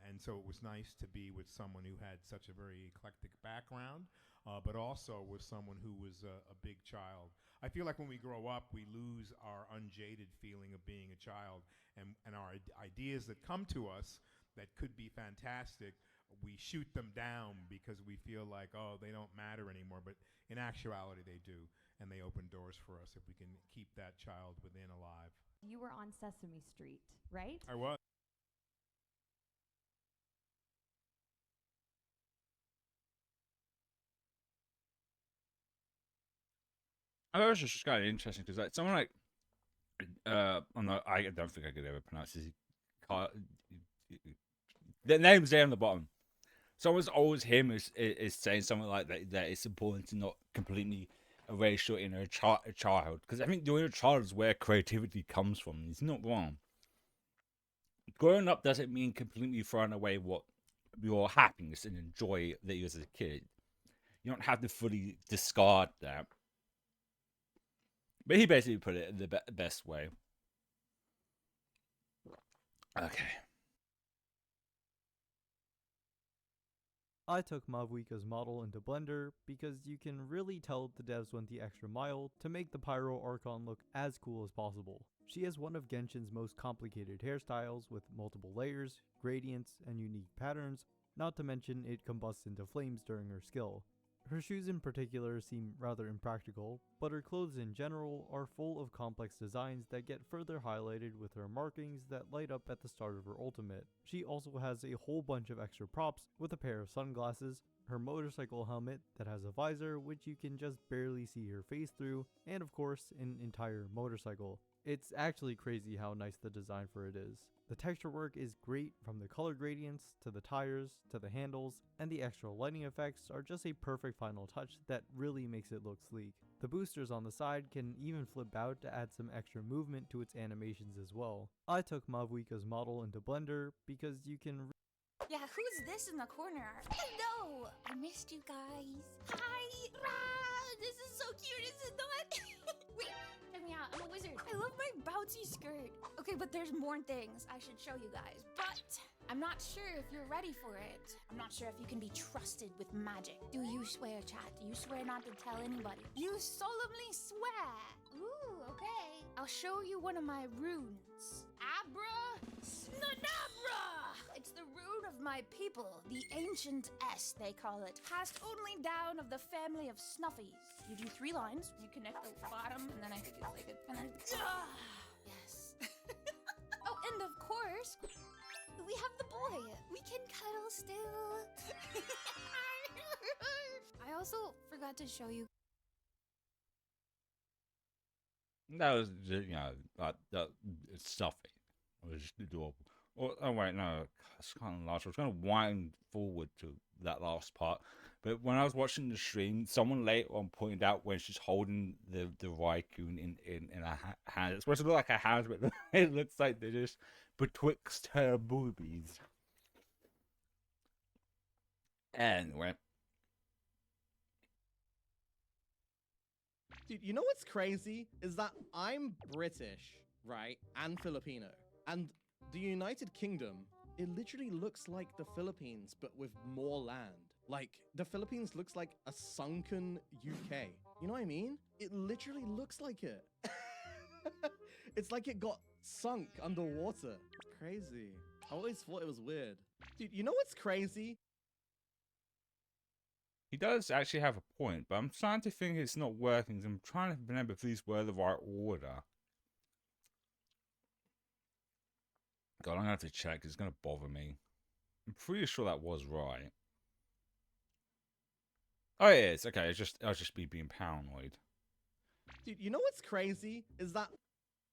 And so it was nice to be with someone who had such a very eclectic background, but also with someone who was a big child. I feel like when we grow up, we lose our unjaded feeling of being a child, and our ideas that come to us that could be fantastic, we shoot them down because we feel like, oh, they don't matter anymore. But in actuality, they do, and they open doors for us if we can keep that child within alive. You were on Sesame Street, right? I was. I thought it was just kind of interesting because like someone like I don't think I could ever pronounce his the name's there on the bottom. Someone's always him is saying something like that it's important to not completely erase your inner child, because I think your inner child is where creativity comes from. He's not wrong. Growing up doesn't mean completely throwing away what your happiness and joy that you as a kid. You don't have to fully discard that. But he basically put it in the best way. Okay. I took Mavuika's model into Blender because you can really tell the devs went the extra mile to make the Pyro Archon look as cool as possible. She has one of Genshin's most complicated hairstyles with multiple layers, gradients, and unique patterns, not to mention it combusts into flames during her skill. Her shoes in particular seem rather impractical, but her clothes in general are full of complex designs that get further highlighted with her markings that light up at the start of her ultimate. She also has a whole bunch of extra props with a pair of sunglasses, her motorcycle helmet that has a visor which you can just barely see her face through, and of course an entire motorcycle. It's actually crazy how nice the design for it is. The texture work is great, from the color gradients, to the tires, to the handles, and the extra lighting effects are just a perfect final touch that really makes it look sleek. The boosters on the side can even flip out to add some extra movement to its animations as well. I took Mavuika's model into Blender because you can Yeah, who's this in the corner? Hello! I missed you guys. Hi! Rah! This is so cute, is it not? Wait, check me out. I'm a wizard. I love my bouncy skirt. Okay, but there's more things I should show you guys. But I'm not sure if you're ready for it. I'm not sure if you can be trusted with magic. Do you swear, chat? Do you swear not to tell anybody? You solemnly swear. Ooh, okay. I'll show you one of my runes. Abra Snanabra! It's the rune of my people, the ancient S, they call it. Passed only down of the family of Snuffies. You do 3 lines, you connect the bottom, and then I think it's like it, and then, yes. Oh, and of course, we have the boy. We can cuddle still. I also forgot to show you. That was, that it's stuffy. It was just adorable. Oh wait, no, it's kind of large. I was going to wind forward to that last part, but when I was watching the stream, someone later on pointed out when she's holding the Raikou in her hand, it's supposed to look like her hands, but it looks like they're just betwixt her boobies. Anyway. Dude, you know what's crazy? Is that I'm British, right? And Filipino. And the United Kingdom, it literally looks like the Philippines, but with more land. Like, the Philippines looks like a sunken UK. You know what I mean? It literally looks like it. It's like it got sunk underwater. It's crazy. I always thought it was weird. Dude, you know what's crazy? He does actually have a point, but I'm starting to think it's not working. I'm trying to remember if these were the right order. God, I'm gonna have to check. It's gonna bother me. I'm pretty sure that was right. Oh, it is. Okay, I'll just be being paranoid. Dude, you know what's crazy is that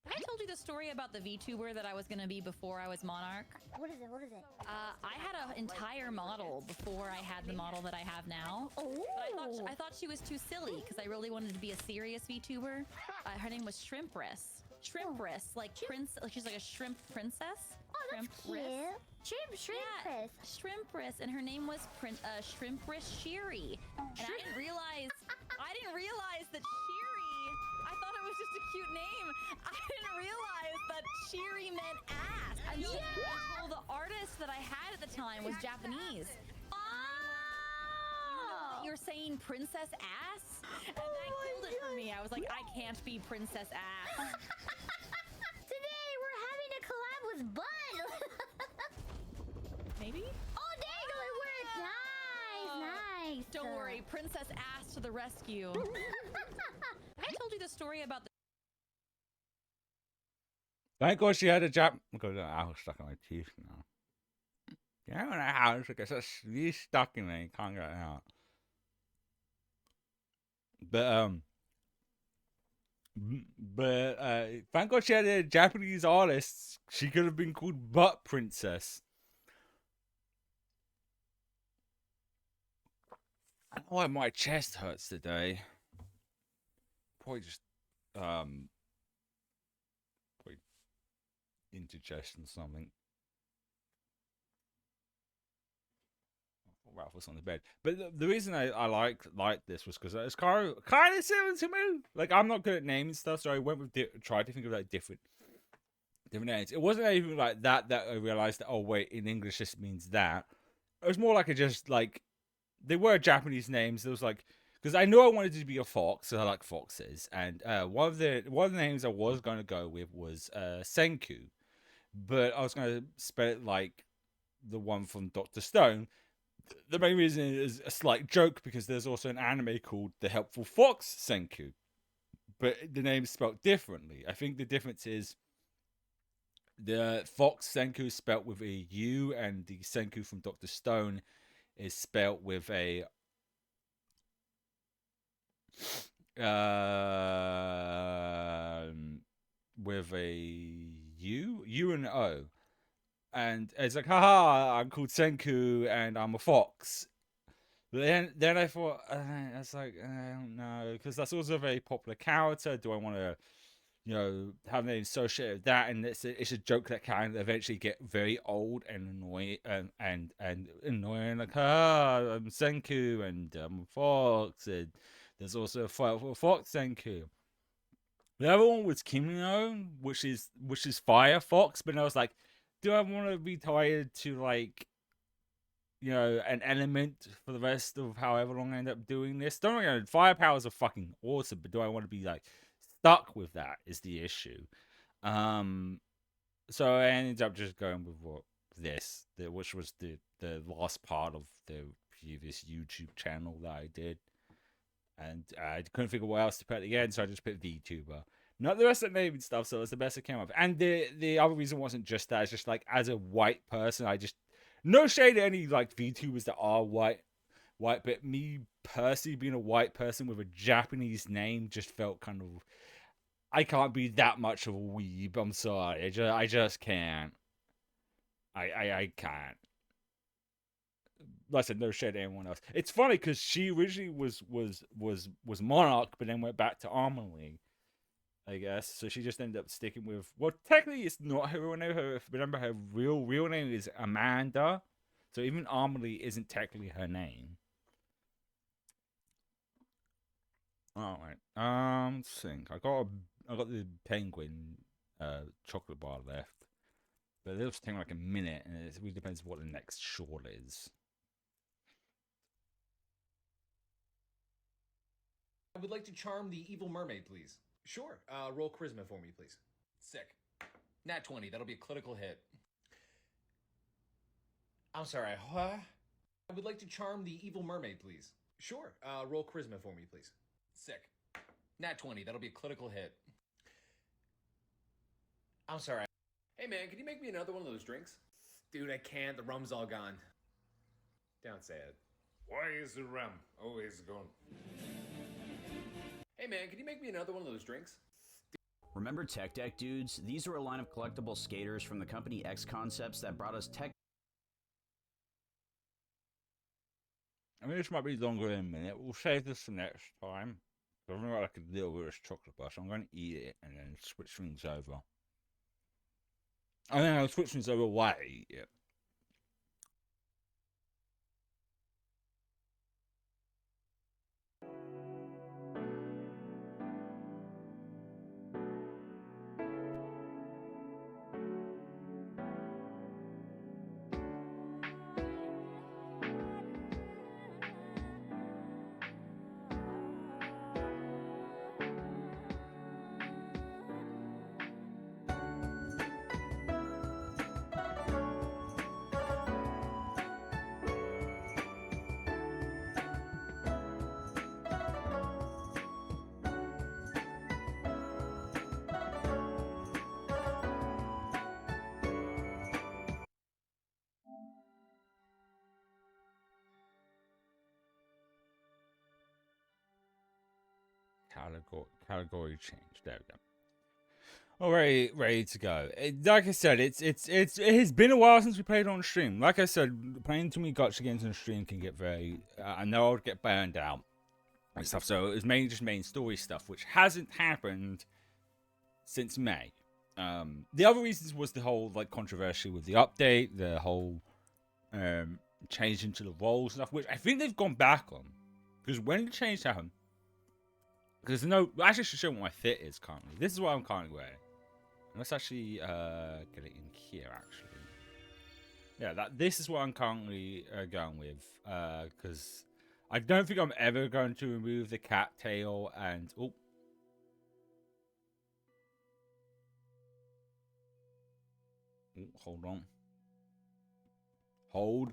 I told you the story about the VTuber that I was gonna be before I was Monarch. What is it? What is it? I had an entire model before I had the model that I have now. Oh. But I thought she was too silly because I really wanted to be a serious VTuber. Her name was Shrimpress. Shrimpress, like she's like a shrimp princess. Oh, that's cute. Shrimpress. Shrimpress, and her name was Shrimpress Shiri. And I didn't realize that Shiri. I thought it was just a cute name. I didn't realize that Shiri meant ass. Until the artist that I had at the time was Japanese. You're saying princess ass? And that killed it for me. I was like, I can't be princess ass. Today we're having a collab with Bud. Maybe? Oh, there you go. It worked. Nice. Don't worry, princess ass to the rescue. I told you the story about the. Thank God she had a Jap. Because I was stuck in my teeth now. Yeah, when I have it gets really stuck in there, you can't get it out. But thank God she had a Japanese artist. She could have been called Butt Princess. I don't know why my chest hurts today. Probably just probably indigestion or something. Ralph was on the bed, but the reason I liked this was because it's kind of similar to me. Like, I'm not good at naming stuff, so I went with tried to think of like different names. It wasn't even like that I realized that, oh wait, in English this means that. It was more like they were Japanese names. There was like, because I knew I wanted to be a fox, so I like foxes, and one of the names I was going to go with was Senku, but I was going to spell it like the one from Dr. Stone. The main reason is a slight joke because there's also an anime called The Helpful Fox Senku, but the name's spelled differently. I think the difference is the Fox Senku is spelled with a U, and the Senku from Dr. Stone is spelled with a U and O. And it's like, haha, I'm called Senku and I'm a fox. But then I thought, I was like, I don't know, because that's also a very popular character. Do I want to, have name associated with that? And it's a joke that can eventually get very old and annoying and annoying. Like, I'm Senku and I'm a fox, and there's also a fox Senku. The other one was Kimino, which is Firefox, but I was like, do I want to be tied to, like, an element for the rest of however long I end up doing this? Don't know, fire powers are fucking awesome, but do I want to be, like, stuck with that is the issue. So I ended up just going with which was the last part of the previous YouTube channel that I did. And I couldn't figure what else to put again, so I just put VTuber. Not the rest of the naming stuff, so it's the best I came up with. And the other reason wasn't just that. It's just like, as a white person, no shade at any like VTubers that are white, but me personally being a white person with a Japanese name just felt kind of, I can't be that much of a weeb. I'm sorry, I just can't. I can't. Like I said, no shade at anyone else. It's funny because she originally was Monarch, but then went back to Amelie, I guess. So she just ended up sticking with, well, technically it's not her real name. Remember, her real name is Amanda. So even Amelie isn't technically her name. All right. Let's think. I got the penguin chocolate bar left, but it'll take like a minute, and it really depends what the next short is. I would like to charm the evil mermaid, please. Sure. Roll charisma for me, please. Sick. Nat 20. That'll be a critical hit. I'm sorry, what? I would like to charm the evil mermaid, please. Sure. Roll charisma for me, please. Sick. Nat 20. That'll be a critical hit. I'm sorry. Hey, man, can you make me another one of those drinks? Dude, I can't. The rum's all gone. Don't say it. Why is the rum always gone? Hey, man, can you make me another one of those drinks? Remember Tech Deck dudes? These were a line of collectible skaters from the company X Concepts that brought us tech. I mean, this might be longer than a minute. We'll save this for next time. I've got like a little bit of chocolate bar, so I'm going to eat it and then switch things over. And then I'll switch things over while I eat it. Category change. There we go. All right, ready to go. Like I said, it has been a while since we played on stream. Like I said, playing too many gacha games on stream can get very. I know I would get burned out and stuff. So it was mainly just main story stuff, which hasn't happened since May. The other reasons was the whole like controversy with the update, the whole change into the roles and stuff, which I think they've gone back on because when the change happened. Because no, I actually should show what my fit is currently. This is what I'm currently wearing. Let's actually get it in here. Actually, yeah, this is what I'm currently going with. Because I don't think I'm ever going to remove the cat tail and hold on, hold.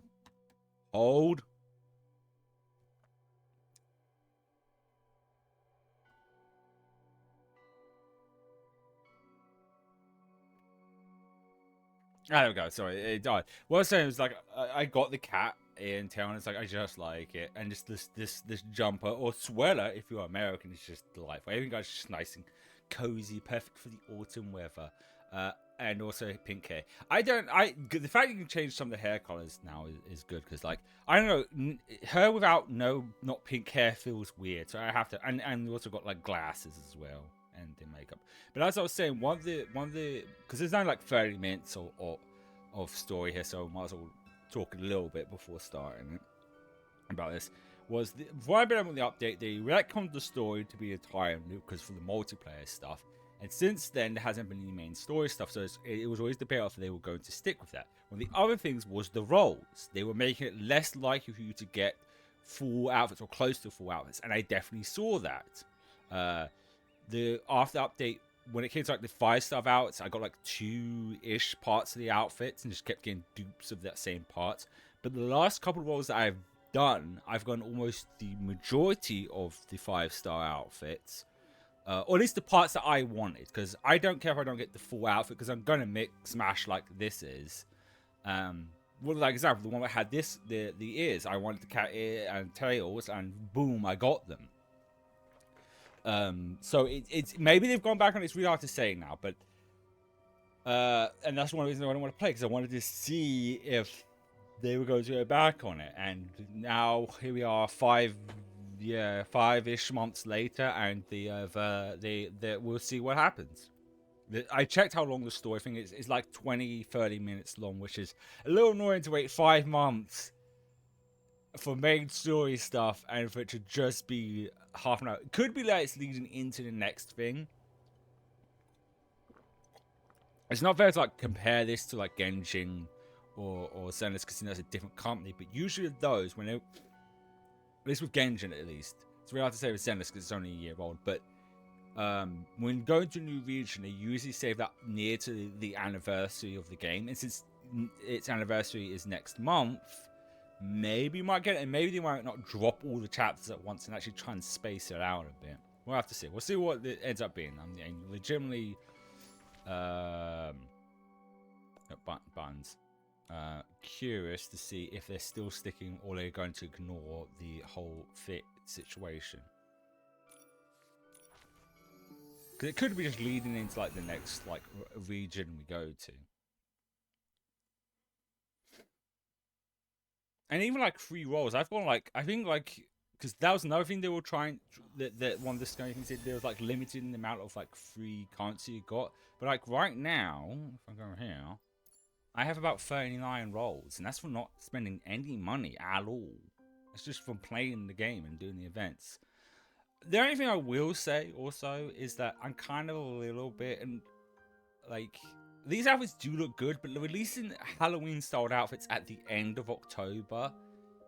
Ah, there we go. Sorry, it died. What I was saying was like I got the cat in town. It's like I just like it, and just this jumper or sweater, if you're American, is just delightful. Everything guy's just nice and cozy, perfect for the autumn weather, and also pink hair. The fact you can change some of the hair colors now is good because like I don't know, her without not pink hair feels weird. So I have to, and we also got like glasses as well. And the makeup, but as I was saying, one of the because there's only like 30 minutes of story here, so I might as well talk a little bit before starting about this. Was before I've been able to update, they retconned the story to be a time loop because for the multiplayer stuff, and since then there hasn't been any main story stuff, so it was always debated if they were going to stick with that. One of the other things was the roles. They were making it less likely for you to get full outfits or close to full outfits, and I definitely saw that. After update, when it came to like the 5-star outfits, I got like 2-ish parts of the outfits and just kept getting dupes of that same parts. But the last couple of roles that I've done, I've gotten almost the majority of the 5-star outfits, or at least the parts that I wanted. Because I don't care if I don't get the full outfit, because I'm gonna mix smash like this is. Well, like example, the one that had the ears, I wanted the cat ear and tails, and boom, I got them. So it's maybe they've gone back on it. It's really hard to say now, but and that's one of the reasons I don't want to play, because I wanted to see if they were going to go back on it. And now here we are, 5-ish months later, and we'll see what happens. I checked how long the story thing is. It's like 20-30 minutes long, which is a little annoying to wait 5 months for main story stuff and for it to just be half an hour. It could be that it's leading into the next thing. It's not fair to like compare this to like Genshin or Zenless Casino. That's a different company, but usually those, when at least with Genshin at least, it's really hard to say with Zenless because it's only a year old, but when going to a new region, they usually save that near to the anniversary of the game, and since its anniversary is next month, maybe you might get it, and maybe they might not drop all the chapters at once and actually try and space it out a bit. We'll have to see. We'll see what it ends up being. I'm legitimately buttons. Curious to see if they're still sticking or they're going to ignore the whole fit situation. Because it could be just leading into like the next like region we go to. And even like free rolls, I've gone like, I think like, because that was another thing they were trying, that one of the scary things said, there was like limiting the amount of like free currency you got. But like right now, if I go here, I have about 39 rolls, and that's from not spending any money at all. It's just from playing the game and doing the events. The only thing I will say also is that I'm kind of a little bit, and like, these outfits do look good, but releasing Halloween styled outfits at the end of October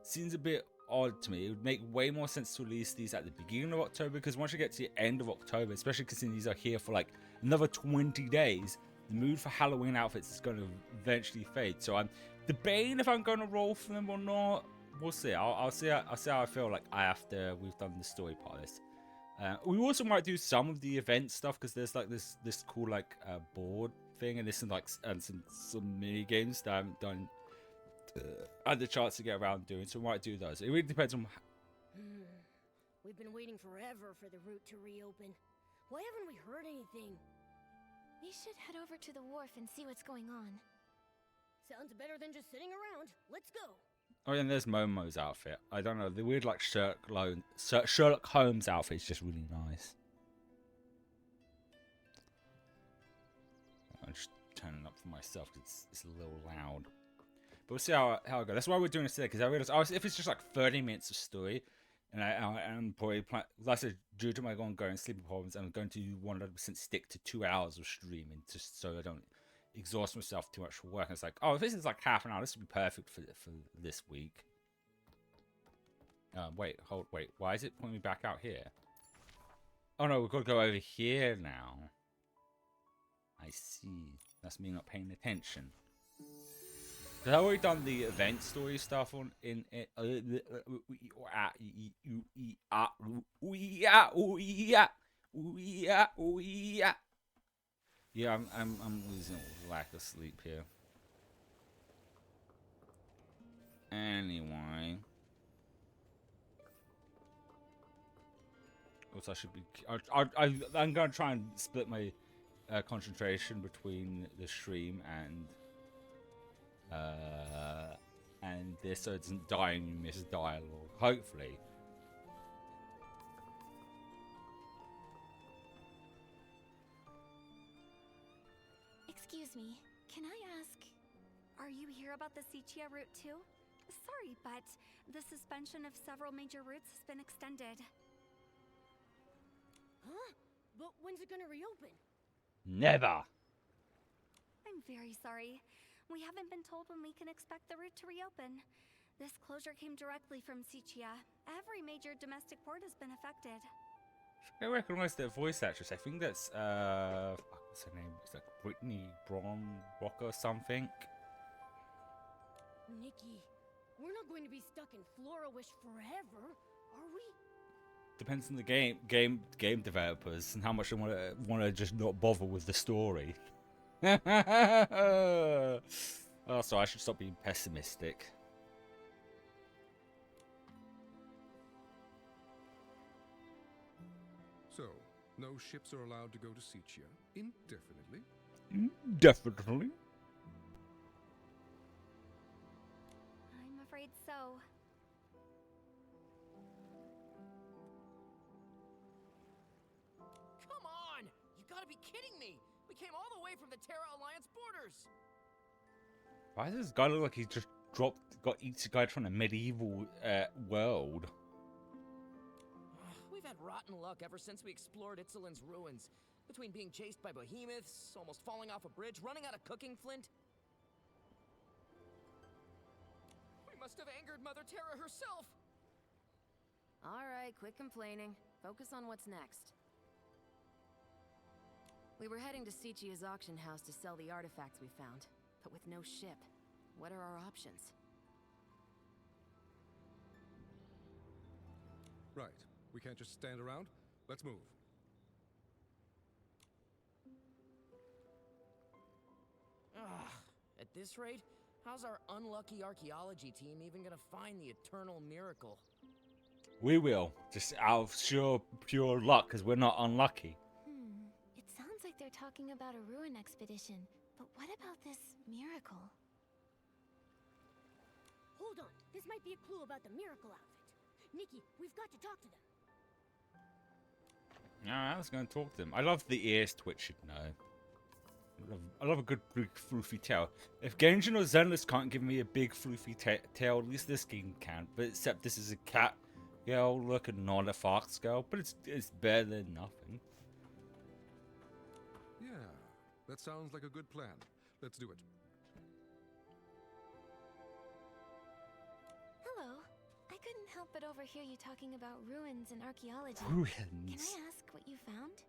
seems a bit odd to me. It would make way more sense to release these at the beginning of October, because once you get to the end of October, especially considering these are here for like another 20 days, the mood for Halloween outfits is going to eventually fade. So I'm debating if I'm going to roll for them or not. We'll see. I'll see how I feel like after we've done the story part of this. We also might do some of the event stuff, because there's like this cool like board thing, and there's some like some mini games that I haven't done had the chance to get around doing. So we might do those. It really depends on. We've been waiting forever for the route to reopen. Why haven't we heard anything? We should head over to the wharf and see what's going on. Sounds better than just sitting around. Let's go. Oh, and there's Momo's outfit. I don't know, the weird like Sherlock Holmes outfit is just really nice. I'm just turning up for myself because it's a little loud. But we'll see how it goes. That's why we're doing this today, because I realized if it's just like 30 minutes of story, and I'm probably like I said, due to my ongoing sleeping problems, I'm going to 100% stick to 2 hours of streaming, just so I don't exhaust myself too much for work. And it's like, oh, if this is like half an hour, this would be perfect for this week. Wait, why is it pointing me back out here? Oh no, we've got to go over here now. I see. That's me not paying attention. Because I've already done the event story stuff on yeah, I'm losing lack of sleep here. Anyway, also I should be. I'm gonna try and split my concentration between the stream and this, so it doesn't die and you miss dialogue. Hopefully. Excuse me, can I ask, are you here about the Sichia route too? Sorry, but the suspension of several major routes has been extended. Huh? But when's it gonna reopen? Never. I'm very sorry. We haven't been told when we can expect the route to reopen. This closure came directly from Sichia. Every major domestic port has been affected. I recognize their voice actress. I think that's what's her name? It's like Brittany Brock or something. Nikki, we're not going to be stuck in Florawish forever, are we? Depends on the game developers and how much they want to just not bother with the story. Oh, so I should stop being pessimistic. So, no ships are allowed to go to Sichia indefinitely? Definitely. I'm afraid so. Come on! You gotta be kidding me! We came all the way from the Terra Alliance borders! Why does this guy look like he just got each from a medieval world? We've had rotten luck ever since we explored Itzelin's ruins. Between being chased by behemoths, almost falling off a bridge, running out of cooking flint. We must have angered Mother Terra herself! Alright, quit complaining. Focus on what's next. We were heading to Sichia's auction house to sell the artifacts we found, but with no ship. What are our options? Right. We can't just stand around. Let's move. Ugh. At this rate, how's our unlucky archaeology team even gonna find the eternal miracle? We will. Just out of pure luck, because we're not unlucky. It sounds like they're talking about a ruin expedition, but what about this miracle? Hold on, this might be a clue about the miracle outfit. Nikki, we've got to talk to them. Alright, let's go and talk to them. I love the ears twitching now. I love a good big floofy tail. If Genshin or Zenless can't give me a big floofy tail, at least this game can. But except this is a cat girl looking, not a fox girl. But it's better than nothing. Yeah, that sounds like a good plan. Let's do it. Hello. I couldn't help but overhear you talking about ruins and archaeology. Ruins? Can I ask what you found?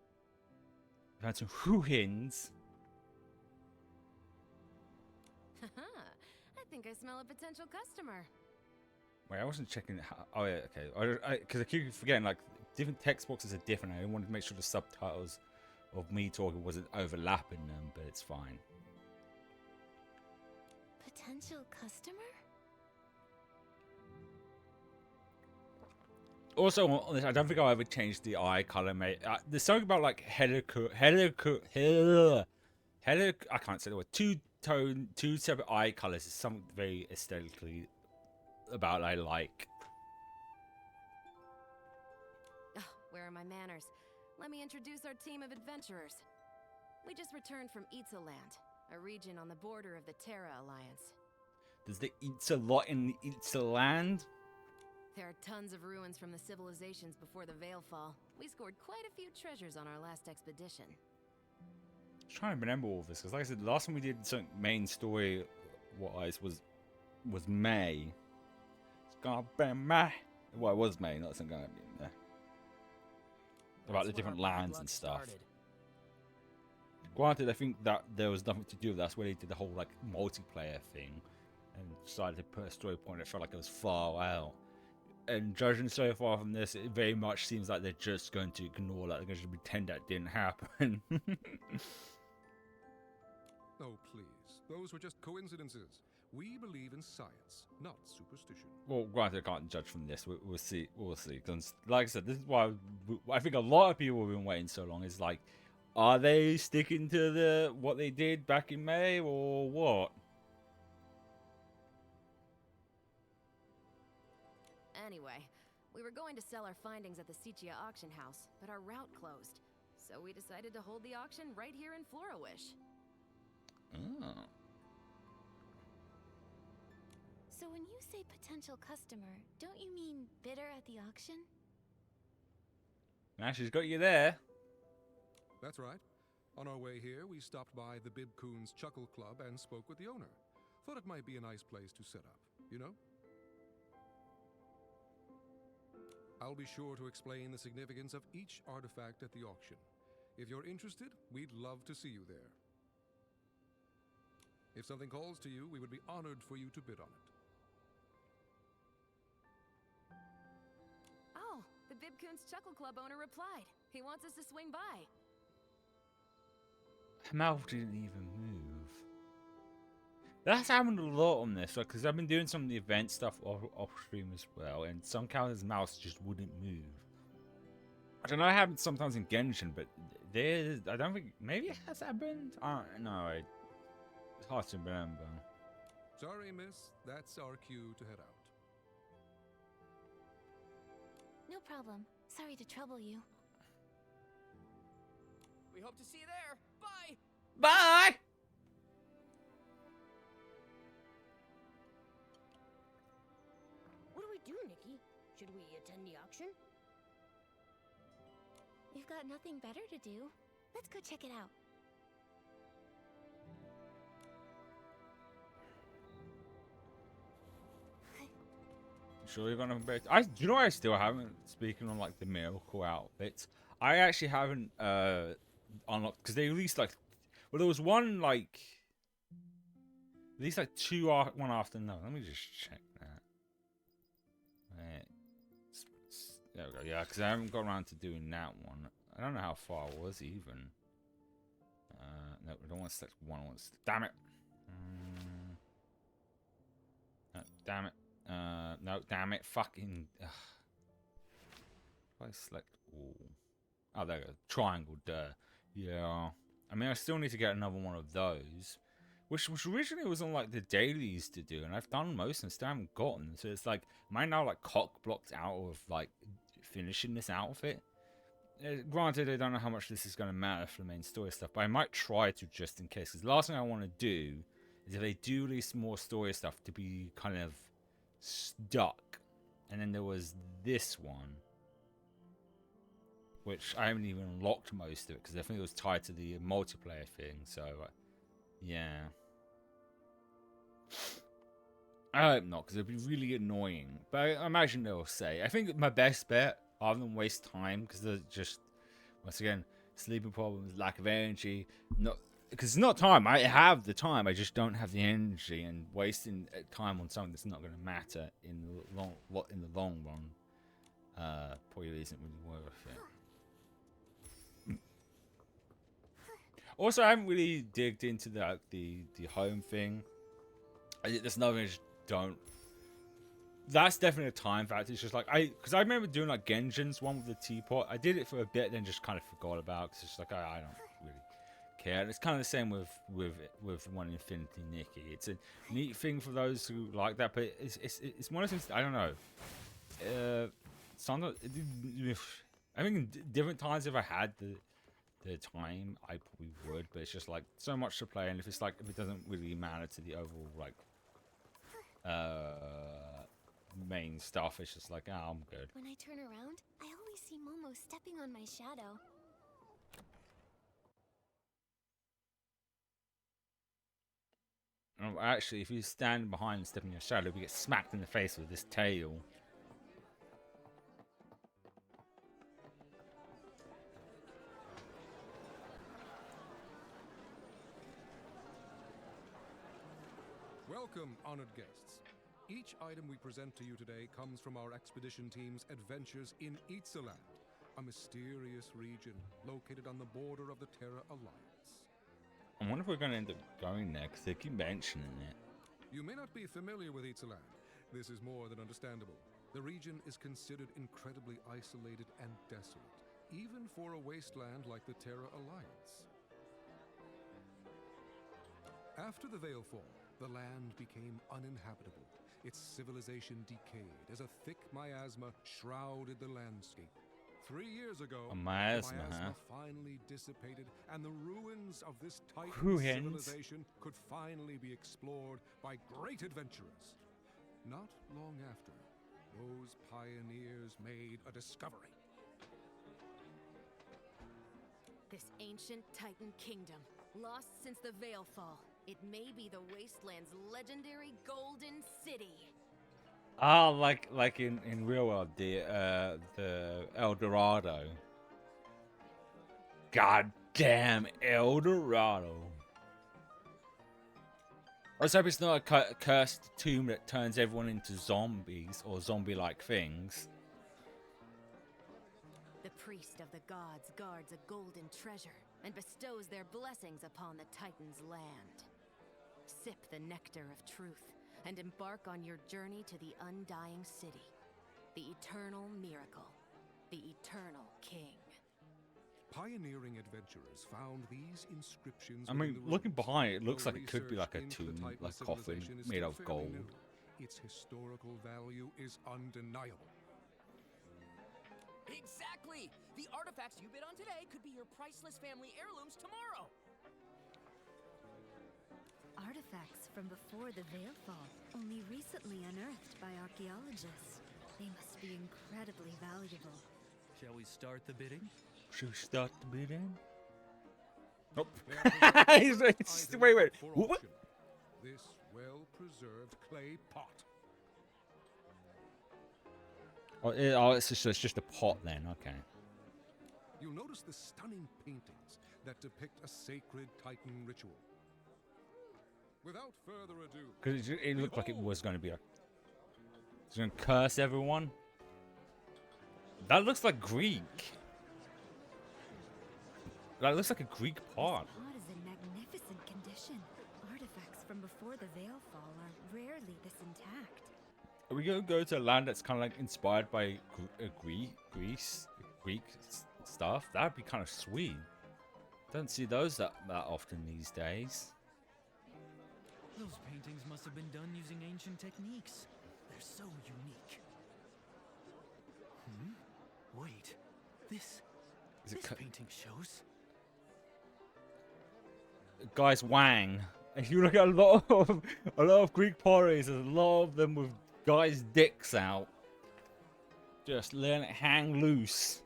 Found some ruins. I think I smell a potential customer. Wait, I wasn't checking. Oh yeah, okay. Because I keep forgetting, like, different text boxes are different. I wanted to make sure the subtitles of me talking wasn't overlapping them, but it's fine. Potential customer? Also, on this, I don't think I'll ever change the eye color, mate. There's something about like I can't say the word. Two separate eye colors is something very aesthetically about I like. Ugh, where are my manners? Let me introduce our team of adventurers. We just returned from Itza-land, a region on the border of the Terra Alliance. Does the eats a lot in the Itza land? There are tons of ruins from the civilizations before the Veilfall. We scored quite a few treasures on our last expedition. I was trying to remember all of this, because like I said, the last time we did something main story wise was May. It's gonna be May. Well, it was May, not it's gonna be May. About the different lands and stuff. Granted, I think that there was nothing to do with that. That's where they did the whole like multiplayer thing and decided to put a story point that felt like it was far out. And judging so far from this, it very much seems like they're just going to ignore that. They're going to pretend that didn't happen. Oh, please. Those were just coincidences. We believe in science, not superstition. Well, granted, I can't judge from this. We'll see. We'll see. 'Cause, like I said, this is why I think a lot of people have been waiting so long. Is like, are they sticking to what they did back in May or what? Anyway, we were going to sell our findings at the Sichia auction house, but our route closed. So we decided to hold the auction right here in Flora-Wish. Oh. So when you say potential customer, don't you mean bidder at the auction? Now she's got you there. That's right. On our way here, we stopped by the Bibcoon's Chuckle Club and spoke with the owner. Thought it might be a nice place to set up, you know? I'll be sure to explain the significance of each artifact at the auction. If you're interested, we'd love to see you there. If something calls to you, we would be honored for you to bid on it. Oh, the Bibcoon's Chuckle Club owner replied. He wants us to swing by. Her mouth didn't even move. That's happened a lot on this, because I've been doing some of the event stuff off stream as well, and some characters' mouths just wouldn't move. I don't know, it happens sometimes in Genshin, but I don't think, maybe it has happened? I don't know, it's hard to remember. Sorry, miss. That's our cue to head out. No problem. Sorry to trouble you. We hope to see you there. Bye! Bye! What do we do, Nikki? Should we attend the auction? We've got nothing better to do. Let's go check it out. Sure you're gonna be. Do you know what I still haven't? Speaking on like the miracle outfits, I actually haven't unlocked because they released like, well, there was one like, at least like two one after another. Let me just check that. Right. There we go. Yeah, because I haven't got around to doing that one. I don't know how far it was even. No, I don't want to select one. I want to damn it. No, damn it. No, damn it. Fucking. If I select all. Oh, there we go. Triangle, duh. Yeah. I mean, I still need to get another one of those. Which originally was on like the dailies to do, and I've done most and still haven't gotten. So it's like, am I now like cock blocked out of like finishing this outfit? Granted, I don't know how much this is going to matter for the main story stuff, but I might try to just in case. Because the last thing I want to do is if they do release more story stuff to be kind of stuck. And then there was this one, which I haven't even unlocked most of it because I think it was tied to the multiplayer thing. So, yeah. I hope not, because it'd be really annoying. But I imagine they'll say. I think my best bet, rather than waste time, because they're just, once again, sleeping problems, lack of energy. Because it's not time. I have the time. I just don't have the energy, and wasting time on something that's not going to matter in the long run probably isn't really worth it. Also, I haven't really digged into the home thing. There's nothing I just don't. That's definitely a time factor. It's just like because I remember doing like Genjin's one with the teapot. I did it for a bit, then just kind of forgot about. Because it's like I don't really care. And it's kind of the same with one Infinity Nikki. It's a neat thing for those who like that, but it's one of those things. I don't know. Sometimes I think different times if I had the time, I probably would, but it's just like so much to play, and if it doesn't really matter to the overall like main stuff, it's just like, I'm good. When I turn around, I always see Momo stepping on my shadow. Oh, actually, if you stand behind and step in your shadow, we get smacked in the face with this tail. Welcome, honored guests. Each item we present to you today comes from our expedition team's adventures in Itzaland, a mysterious region located on the border of the Terra Alliance. I wonder if we're going to end up going there, because they keep mentioning it. You may not be familiar with Itzaland. This is more than understandable. The region is considered incredibly isolated and desolate, even for a wasteland like the Terra Alliance. After the Veilfall, the land became uninhabitable. Its civilization decayed as a thick miasma shrouded the landscape. 3 years ago, A miasma, the miasma huh? finally dissipated, and the ruins of this Titan Ruins? civilization could finally be explored by great adventurers. Not long after, those pioneers made a discovery. This ancient Titan kingdom, lost since the Veilfall. It may be the Wasteland's legendary Golden City. Ah, like in real world, the El Dorado. God damn El Dorado. Let's hope it's not a cursed tomb that turns everyone into zombies or zombie-like things. The priest of the gods guards a golden treasure and bestows their blessings upon the Titan's land. Sip the nectar of truth and embark on your journey to the undying city, the eternal miracle, the eternal king. Pioneering adventurers found these inscriptions. I mean, looking behind it, looks like it could be like a tomb, like a coffin made of gold. Its historical value is undeniable. Exactly! The artifacts you bid on today could be your priceless family heirlooms tomorrow! Artifacts from before the Veilfall, only recently unearthed by archaeologists. They must be incredibly valuable. Shall we start the bidding? Should we start the bidding? Nope. Wait. What? This well-preserved clay pot. Oh, it's just a pot then. Okay. You'll notice the stunning paintings that depict a sacred Titan ritual. Without further ado, Because it looked like it was going to be it's going to curse everyone. That looks like Greek. That looks like a Greek pot. This pot is in magnificent condition. Artifacts from before the Veilfall are rarely this intact. Are we gonna go to a land that's kind of like inspired by Greek stuff? That'd be kind of sweet. Don't see those that often these days. Those paintings must have been done using ancient techniques. They're so unique. Wait, this painting shows. Guys, Wang. If you look at a lot of Greek potteries, there's a lot of them with guys' dicks out. Just letting it hang loose.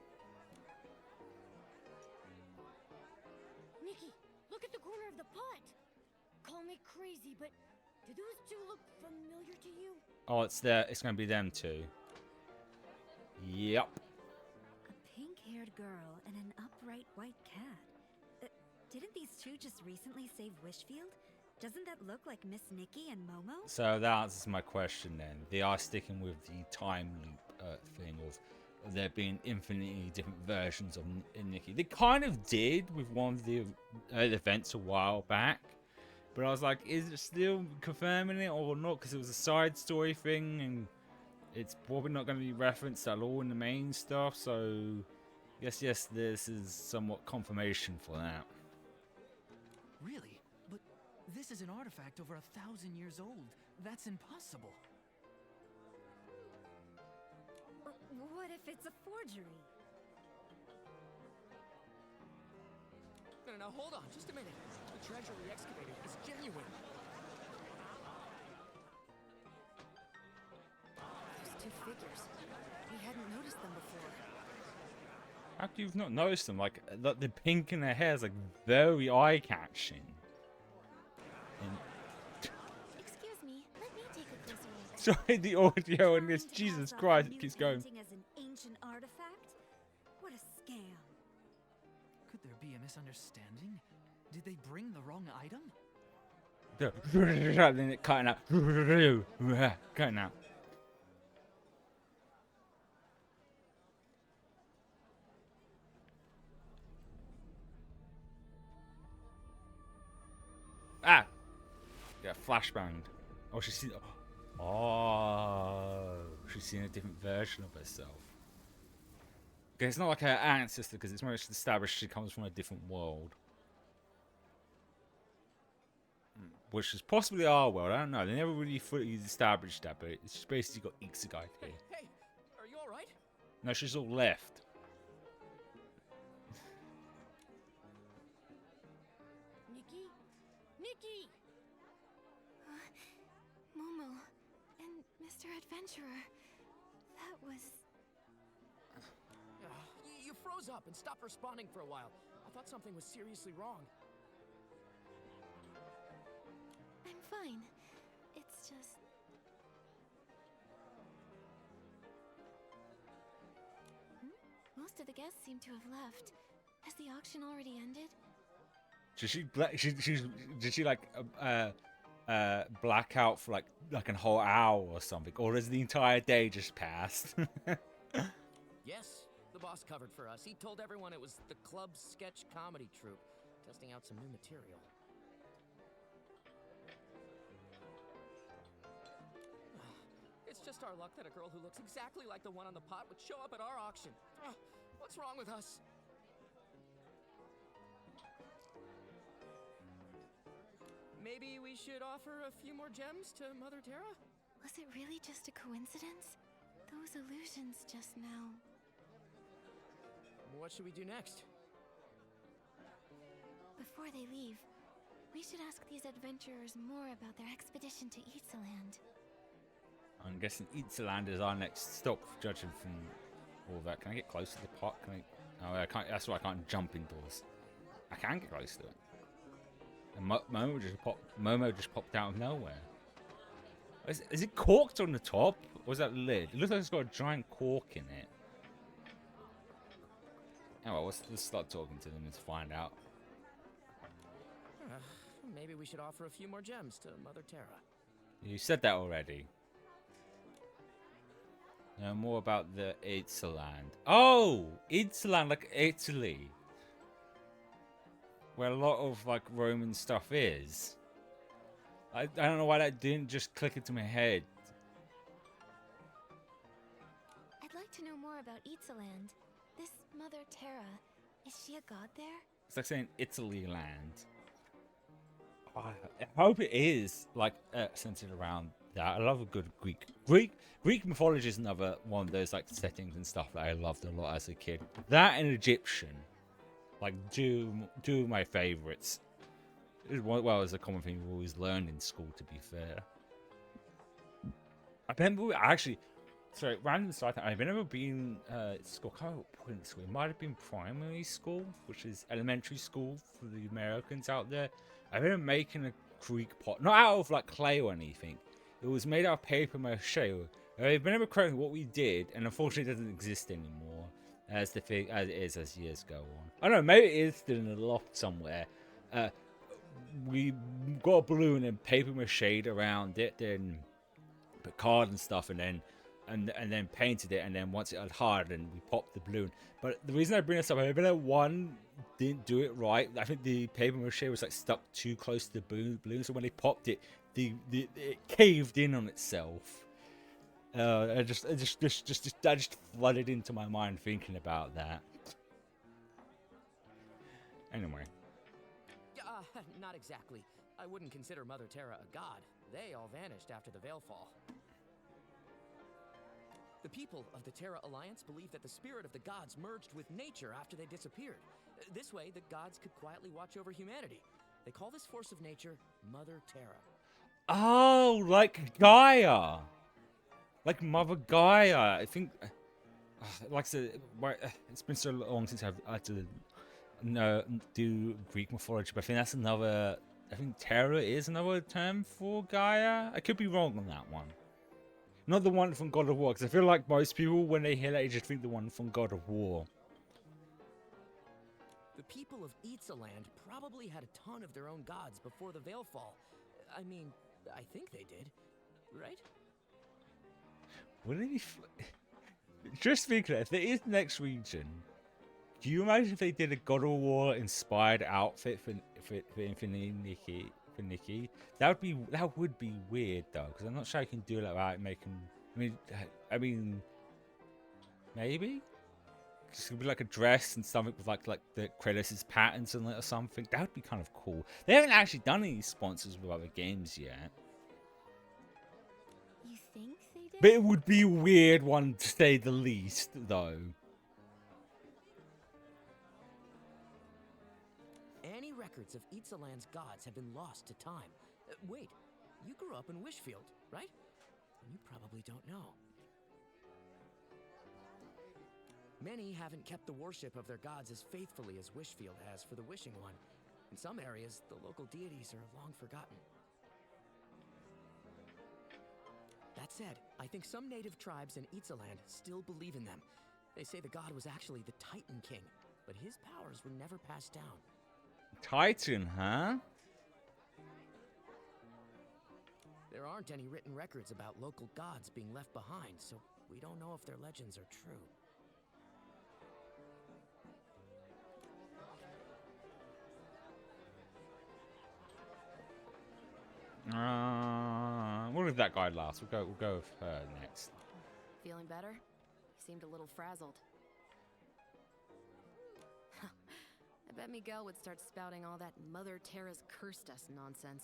Nikki, look at the corner of the pot. Call me crazy, but do those two look familiar to you? Oh, it's there. It's gonna be them two. Yep. A pink-haired girl and an upright white cat. Didn't these two just recently save Wishfield? Doesn't that look like Miss Nikki and Momo? So that answers my question then. They are sticking with the time loop thing of there being infinitely different versions of Nikki. They kind of did with one of the events a while back. But I was like, is it still confirming it or not? Because it was a side story thing and it's probably not going to be referenced at all in the main stuff. So yes, this is somewhat confirmation for that. Really? But this is an artifact over 1,000 years old. That's impossible. What if it's a forgery? No, hold on, just a minute. The treasure we excavated is genuine. Those two figures. We hadn't noticed them before. How do you've not noticed them? Like the pink in their hair is like very eye-catching. Excuse me, let me take a closer look. Sorry, the audio in this. Jesus Christ, it keeps going. As an ancient artifact? What a scam. Could there be a misunderstanding? Did they bring the wrong item? Then it cutting out. Cutting out. Ah! Yeah, flashbanged. Oh, she's seen. Oh, she's seen a different version of herself. Okay, it's not like her ancestor because it's very much established she comes from a different world. Which is possibly our world, I don't know. They never really fully established that, but it's just basically got Ixigai here. Hey, are you alright? No, she's all left. Nikki? Nikki! Momo and Mr. Adventurer. That was... You froze up and stopped responding for a while. I thought something was seriously wrong. I'm fine. It's just... Most of the guests seem to have left. Has the auction already ended? Did she like black out for like a whole hour or something, or has the entire day just passed? Yes, the boss covered for us. He told everyone it was the club's sketch comedy troupe, testing out some new material. It's just our luck that a girl who looks exactly like the one on the pot would show up at our auction. What's wrong with us? Maybe we should offer a few more gems to Mother Terra? Was it really just a coincidence? Those illusions just now... What should we do next? Before they leave, we should ask these adventurers more about their expedition to Itzaland. I'm guessing Itzaland is our next stop, judging from all that. Can I get close to the pot? Can I? Oh, I can't. That's why I can't jump indoors. I can get close to it. And Momo just popped out of nowhere. Is it corked on the top? Or is that lid? It looks like it's got a giant cork in it. Oh, well, let's start talking to them and find out. Maybe we should offer a few more gems to Mother Terra. You said that already. Know more about the Itzaland. Oh, Itzaland, like Italy, where a lot of like Roman stuff is. I don't know why that didn't just click into my head. I'd like to know more about Itzaland. This Mother Terra, is she a god there? It's like saying Italy land. Oh, I hope it is like centered around that. I love a good Greek mythology is another one of those like settings and stuff that I loved a lot as a kid. That and Egyptian, like two of my favorites. Well, it's a common thing we always learned in school, to be fair. I remember actually, sorry, random side thing. I've never been school. I can't remember what point in school. It might have been primary school, which is elementary school for the Americans out there. I remember making a Greek pot, not out of like clay or anything. It was made out of paper mache. I remember correctly what we did, and unfortunately, it doesn't exist anymore as it is as years go on. I don't know. Maybe it is still in a loft somewhere. We got a balloon and paper mache around it, then put card and stuff, and then painted it, and then once it had hardened, we popped the balloon. But the reason I bring this up, I know one didn't do it right. I think the paper mache was like stuck too close to the balloon, so when they popped it, it caved in on itself. I just flooded into my mind thinking about that. Anyway. Not exactly. I wouldn't consider Mother Terra a god. They all vanished after the Veilfall. The people of the Terra Alliance believe that the spirit of the gods merged with nature after they disappeared. This way, the gods could quietly watch over humanity. They call this force of nature Mother Terra. Oh, like Gaia. Like Mother Gaia. I think, like I said, it's been so long since I've had to do Greek mythology, but I think that's another. I think Terra is another term for Gaia. I could be wrong on that one. Not the one from God of War, because I feel like most people, when they hear that, they just think the one from God of War. The people of Itzaland probably had a ton of their own gods before the Veilfall. I mean, I think they did, right? Wouldn't it be just thinking, if there is next region, do you imagine if they did a God of War inspired outfit for Nikki? That would be weird though, because I'm not sure I can do that without making. I mean, maybe. It could be like a dress and something with like the Kratos' patterns on it or something. That would be kind of cool. They haven't actually done any sponsors with other games yet. You think they did? But it would be a weird one to say the least, though. Any records of Itzaland's gods have been lost to time. Wait, you grew up in Wishfield, right? You probably don't know. Many haven't kept the worship of their gods as faithfully as Wishfield has for the Wishing One. In some areas, the local deities are long forgotten. That said, I think some native tribes in Itzaland still believe in them. They say the god was actually the Titan King, but his powers were never passed down. Titan, huh? There aren't any written records about local gods being left behind, so we don't know if their legends are true. We'll leave that guy last. We'll go with her next. Feeling better? You seemed a little frazzled. I bet Miguel would start spouting all that Mother Terra's cursed us nonsense.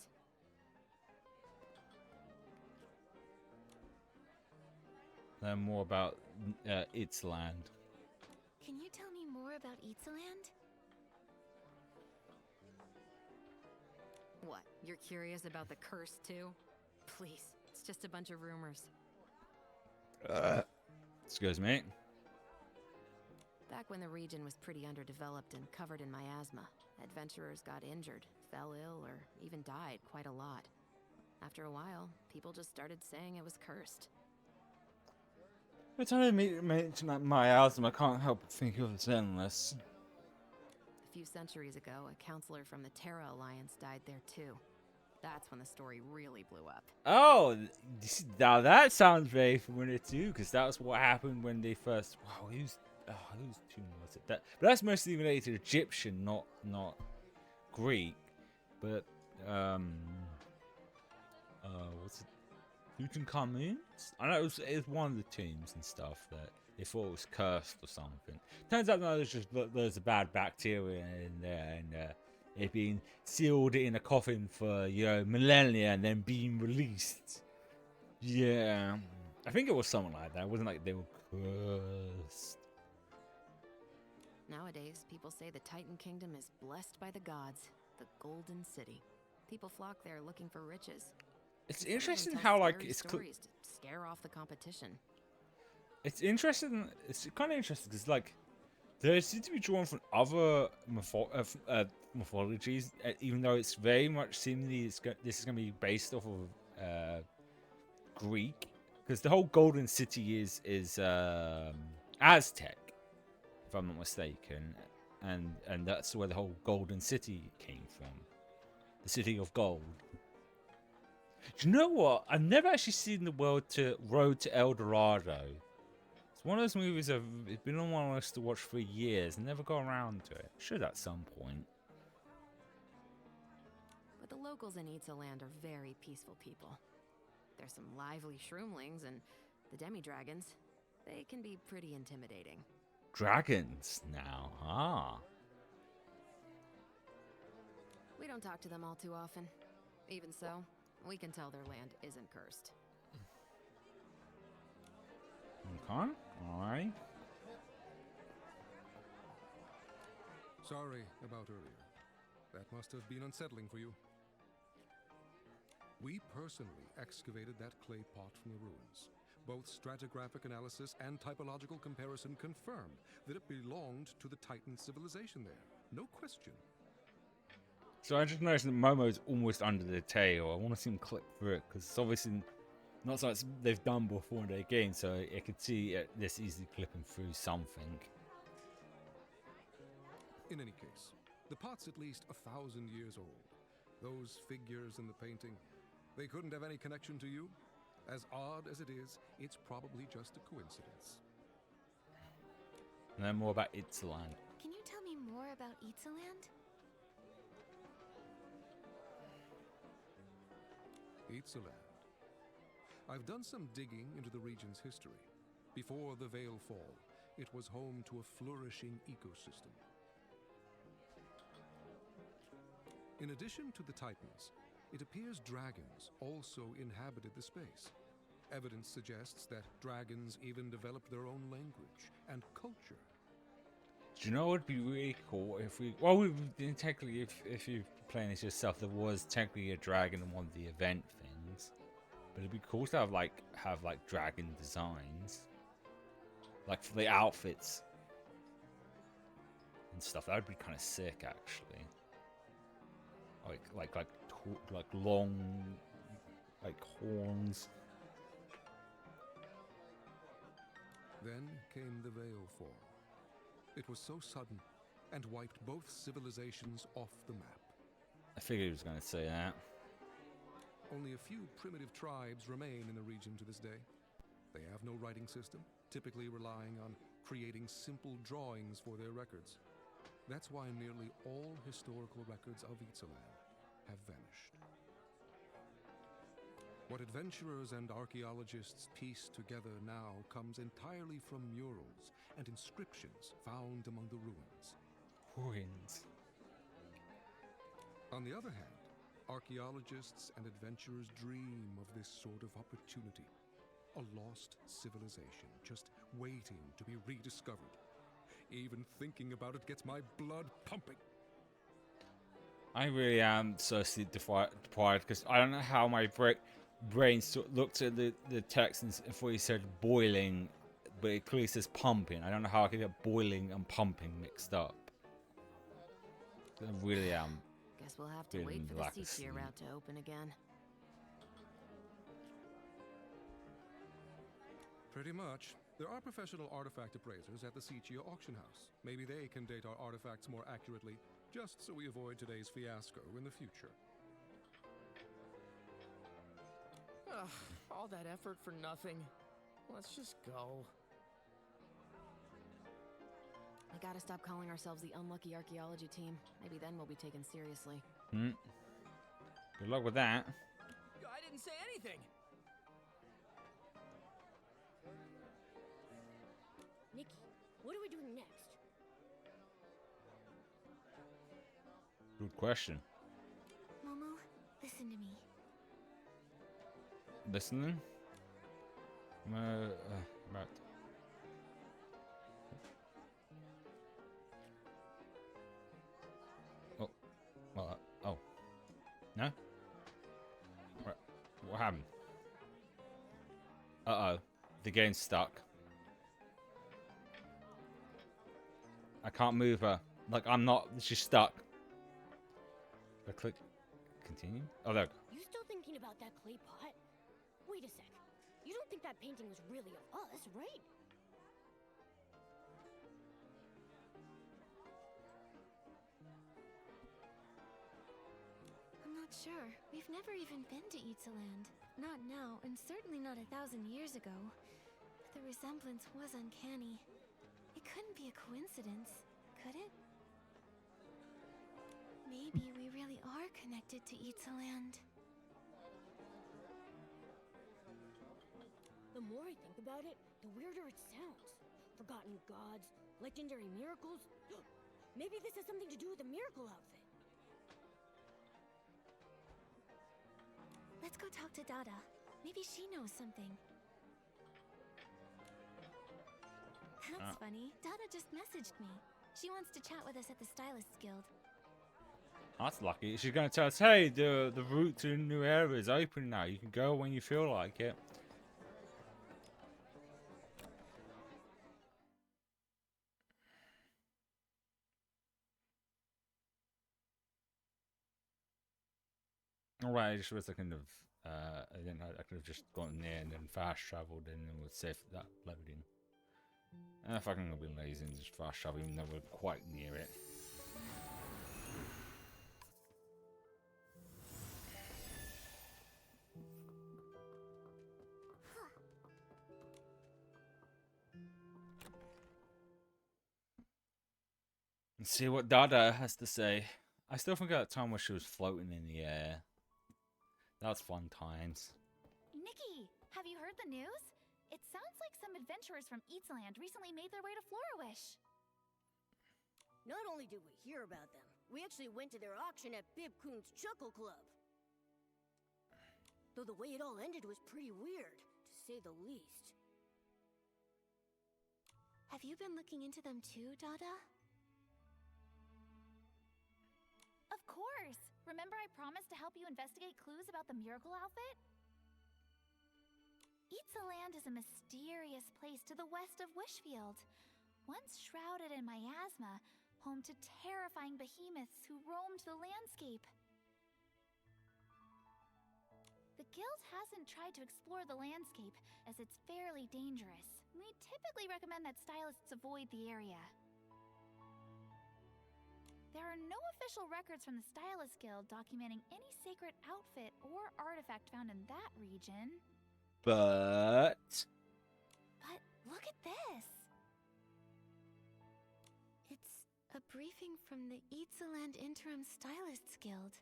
Learn more about Itzaland. Can you tell me more about Itzaland? What, you're curious about the curse too? Please, it's just a bunch of rumors. Excuse me. Back when the region was pretty underdeveloped and covered in miasma, adventurers got injured, fell ill, or even died quite a lot. After a while, people just started saying it was cursed. Every time I mention that miasma, I can't help but think of Zenless. A few centuries ago, a counselor from the Terra Alliance died there too. That's when the story really blew up. Oh, now that sounds very familiar too, because that was what happened when they first. Wow, whose tune was it? But that's mostly related to Egyptian, not Greek. But what's it? Tutankhamun? I know it was one of the tombs and stuff that they thought was cursed or something. Turns out no, there's a bad bacteria in there, and it being sealed in a coffin for millennia and then being released. Yeah, I think it was something like that. It wasn't like they were cursed. Nowadays, people say the Titan Kingdom is blessed by the gods, the Golden City. People flock there looking for riches. It's Some even interesting tell how like scary it's stories to scare off the competition. It's interesting. It's kind of interesting because like they seem to be drawn from other mythologies, even though it's very much seemingly this is going to be based off of Greek, because the whole Golden City is Aztec, if I'm not mistaken, and that's where the whole Golden City came from, the City of Gold. Do you know what? I've never actually seen the Road to El Dorado. It's one of those movies it's been on my list to watch for years and never got around to it. Should at some point. But the locals in Itzaland are very peaceful people. There's some lively shroomlings and the demi-dragons. They can be pretty intimidating. Dragons now, huh? We don't talk to them all too often. Even so, we can tell their land isn't cursed. Okay, alright. Sorry about earlier. That must have been unsettling for you. We personally excavated that clay pot from the ruins. Both stratigraphic analysis and typological comparison confirmed that it belonged to the Titan civilization there. No question. So I just noticed that Momo's almost under the tail. I want to see him click through it, because it's obviously not something they've done before in their game, so I could see this easily clipping through something. In any case, the pot's at least 1,000 years old. Those figures in the painting, they couldn't have any connection to you? As odd as it is, it's probably just a coincidence. And then more about Itzaland. Can you tell me more about Itzaland? Itzaland. I've done some digging into the region's history. Before the Veil Fall, it was home to a flourishing ecosystem. In addition to the Titans, it appears dragons also inhabited the space. Evidence suggests that dragons even developed their own language and culture. Do you know what would be really cool if technically, if you're playing this yourself, there was technically a dragon in one of the event things, but it'd be cool to have like dragon designs, like for the outfits and stuff. That would be kind of sick, actually. Like long, like horns. Then came the Veil Fall. It was so sudden and wiped both civilizations off the map. I figured he was going to say that. Only a few primitive tribes remain in the region to this day. They have no writing system, typically relying on creating simple drawings for their records. That's why nearly all historical records of Itzaland have vanished. What adventurers and archaeologists piece together now comes entirely from murals and inscriptions found among the ruins. Ruins. On the other hand, archaeologists and adventurers dream of this sort of opportunity. A lost civilization just waiting to be rediscovered. Even thinking about it gets my blood pumping. I really am so sleep deprived because I don't know how my brain looked at the text and thought he said boiling, but it clearly says pumping. I don't know how I could get boiling and pumping mixed up. I really am. Guess we'll have to wait for the Sitia route to open again. Pretty much. There are professional artifact appraisers at the Sitia auction house. Maybe they can date our artifacts more accurately, just so we avoid today's fiasco in the future. Ugh, all that effort for nothing. Let's just go. We gotta stop calling ourselves the unlucky archaeology team. Maybe then we'll be taken seriously. Good luck with that. I didn't say anything. Nikki, what are we doing next? Good question. Momo, listen to me. Listening? Right. Oh. Well, oh. No? What happened? Uh-oh. The game's stuck. I can't move her. Like, I'm not... She's stuck. I click... Continue? Oh, there. You still thinking about that clay pot? Wait a sec. You don't think that painting was really of us, right? I'm not sure. We've never even been to Itzaland. Not now, and certainly not 1,000 years ago. But the resemblance was uncanny. It couldn't be a coincidence, could it? Maybe we really are connected to Itzaland. The more I think about it, the weirder it sounds. Forgotten gods, legendary miracles. Maybe this has something to do with the miracle outfit. Let's go talk to Dada. Maybe she knows something. That's funny. Dada just messaged me. She wants to chat with us at the Stylists Guild. That's lucky. She's going to tell us, hey, the route to a new area is open now. You can go when you feel like it. Alright, I just was kind of, I could have just gone there and then fast traveled and then would save that loading. And if I can be lazy and just fast travel even though we're quite near it. And see what Dada has to say. I still think of that time where she was floating in the air. That was fun times. Nikki, have you heard the news? It sounds like some adventurers from Itzaland recently made their way to Floriwish. Not only did we hear about them, we actually went to their auction at Bib Coon's Chuckle Club. Though the way it all ended was pretty weird, to say the least. Have you been looking into them too, Dada? Of course! Remember I promised to help you investigate clues about the miracle outfit? Itzaland is a mysterious place to the west of Wishfield. Once shrouded in miasma, home to terrifying behemoths who roamed the landscape. The guild hasn't tried to explore the landscape, as it's fairly dangerous. We typically recommend that stylists avoid the area. There are no official records from the Stylist Guild documenting any sacred outfit or artifact found in that region. But look at this! It's a briefing from the Itzaland Interim Stylists Guild.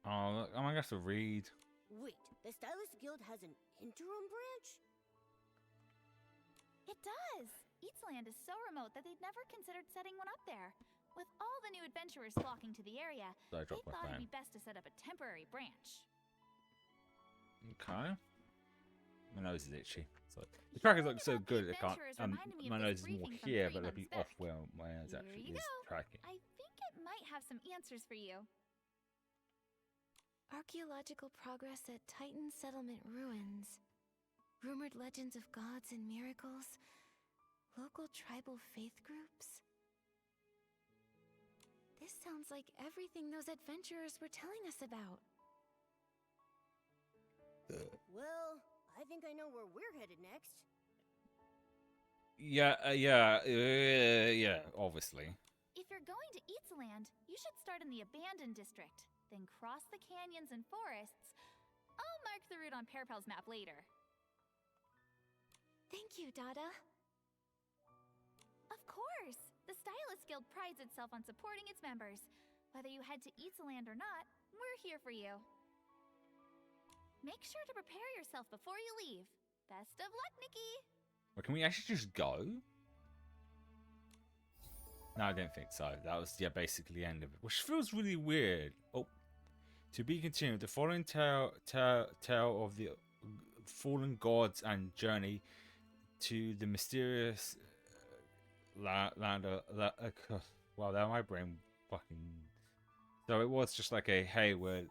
oh, I'm gonna have to read. Wait, the Stylist Guild has an interim branch? It does! Itzaland is so remote that they'd never considered setting one up there. With all the new adventurers flocking to the area, they thought it'd be best to set up a temporary branch. Okay. My nose is itchy. So the crackers look so good. I can't. My nose is more here, but it'll be off where my nose actually is tracking. I think it might have some answers for you. Archaeological progress at Titan Settlement Ruins. Rumored legends of gods and miracles. Local tribal faith groups. This sounds like everything those adventurers were telling us about. Well, I think I know where we're headed next. Yeah, obviously. If you're going to Itzaland, you should start in the abandoned district, then cross the canyons and forests. I'll mark the route on Pearpal's map later. Thank you, Dada. Of course! The Stylist Guild prides itself on supporting its members. Whether you head to Eatsaland or not, we're here for you. Make sure to prepare yourself before you leave. Best of luck, Nikki! Well, can we actually just go? No, I don't think so. That was, yeah, basically the end of it. Which feels really weird. Oh. To be continued, the following tale of the fallen gods and journey to the mysterious land of... wow, that my brain fucking... So it was just like a, hey, we're...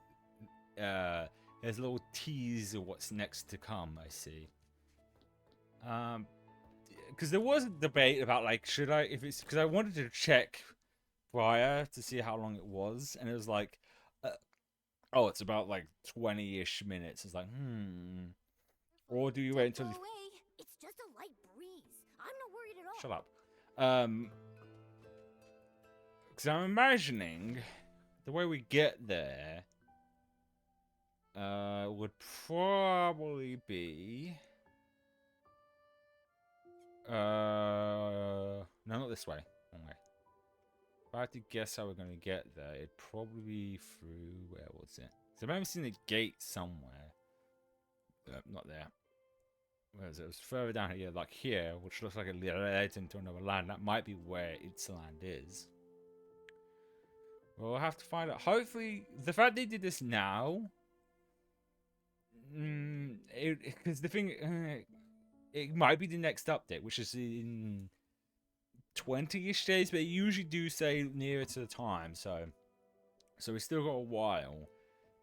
there's a little tease of what's next to come, I see. Because there was a debate about, like, should I... if it's... because I wanted to check prior to see how long it was, and it was like... oh, it's about like 20-ish minutes. It's like, or do you wait until... It's just a light breeze. I'm not worried at all. Shut up. Because I'm imagining the way we get there would probably be... no, not this way. Wrong way. If I had to guess how we're going to get there, it'd probably be through... where was it? So I've seen a gate somewhere. Not there. Where is it? It was further down here, like here, which looks like it leads into another land. That might be where its land is. We'll have to find out. Hopefully, the fact they did this now... because the thing... it might be the next update, which is in... 20-ish days, but they usually do say nearer to the time, so we still got a while.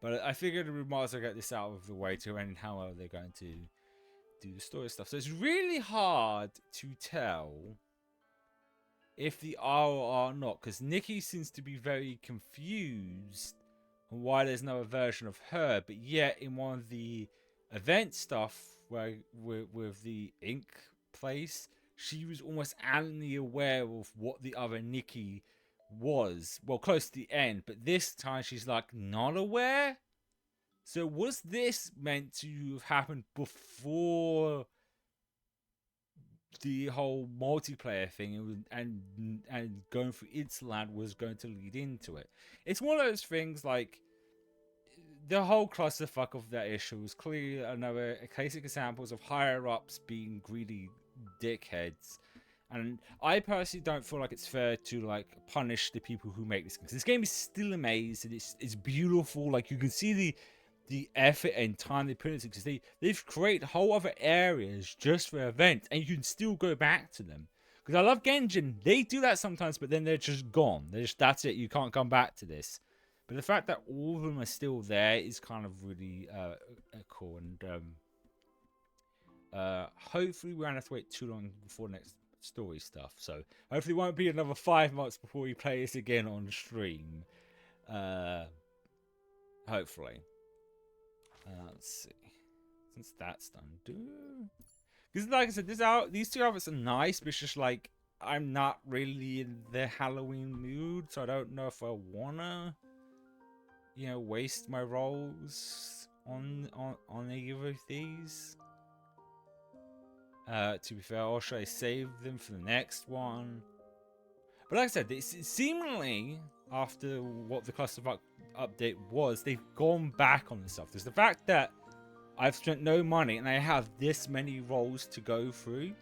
But I figured we might as well get this out of the way to end how they're going to do the story stuff. So it's really hard to tell if the are or are not, because Nikki seems to be very confused on why there's no version of her, but yet in one of the event stuff where with the ink place, she was almost adamantly aware of what the other Nikki was. Well, close to the end. But this time she's like not aware. So was this meant to have happened before the whole multiplayer thing and going through its land was going to lead into it? It's one of those things like the whole clusterfuck of that issue was clearly another classic examples of higher ups being greedy dickheads, and I personally don't feel like it's fair to like punish the people who make this game. This game is still amazing. It's beautiful. Like you can see the effort and time they put into it, because they've created whole other areas just for events, and you can still go back to them. Because I love Genshin, they do that sometimes, but then they're just gone. That's it. You can't come back to this. But the fact that all of them are still there is kind of really cool. And hopefully we won't have to wait too long before next story stuff. So hopefully it won't be another 5 months before we play this again on stream. Hopefully. Let's see. Since that's done, because like I said, these two outfits are nice, but it's just like I'm not really in the Halloween mood, so I don't know if I wanna, waste my rolls on either of these. To be fair, or should I save them for the next one? But like I said, seemingly after what the clusterfuck update was, they've gone back on the stuff. There's the fact that I've spent no money and I have this many rolls to go through,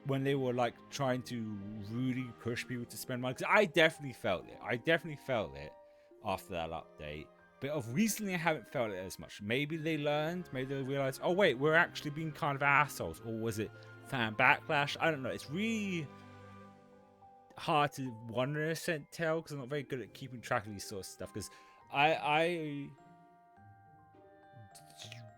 when they were like trying to really push people to spend money. 'Cause I definitely felt it after that update. But of recently, I haven't felt it as much. Maybe they learned. Maybe they realized, oh wait, we're actually being kind of assholes. Or was it fan backlash? I don't know. It's really hard to 100% tell, because I'm not very good at keeping track of these sort of stuff. Because I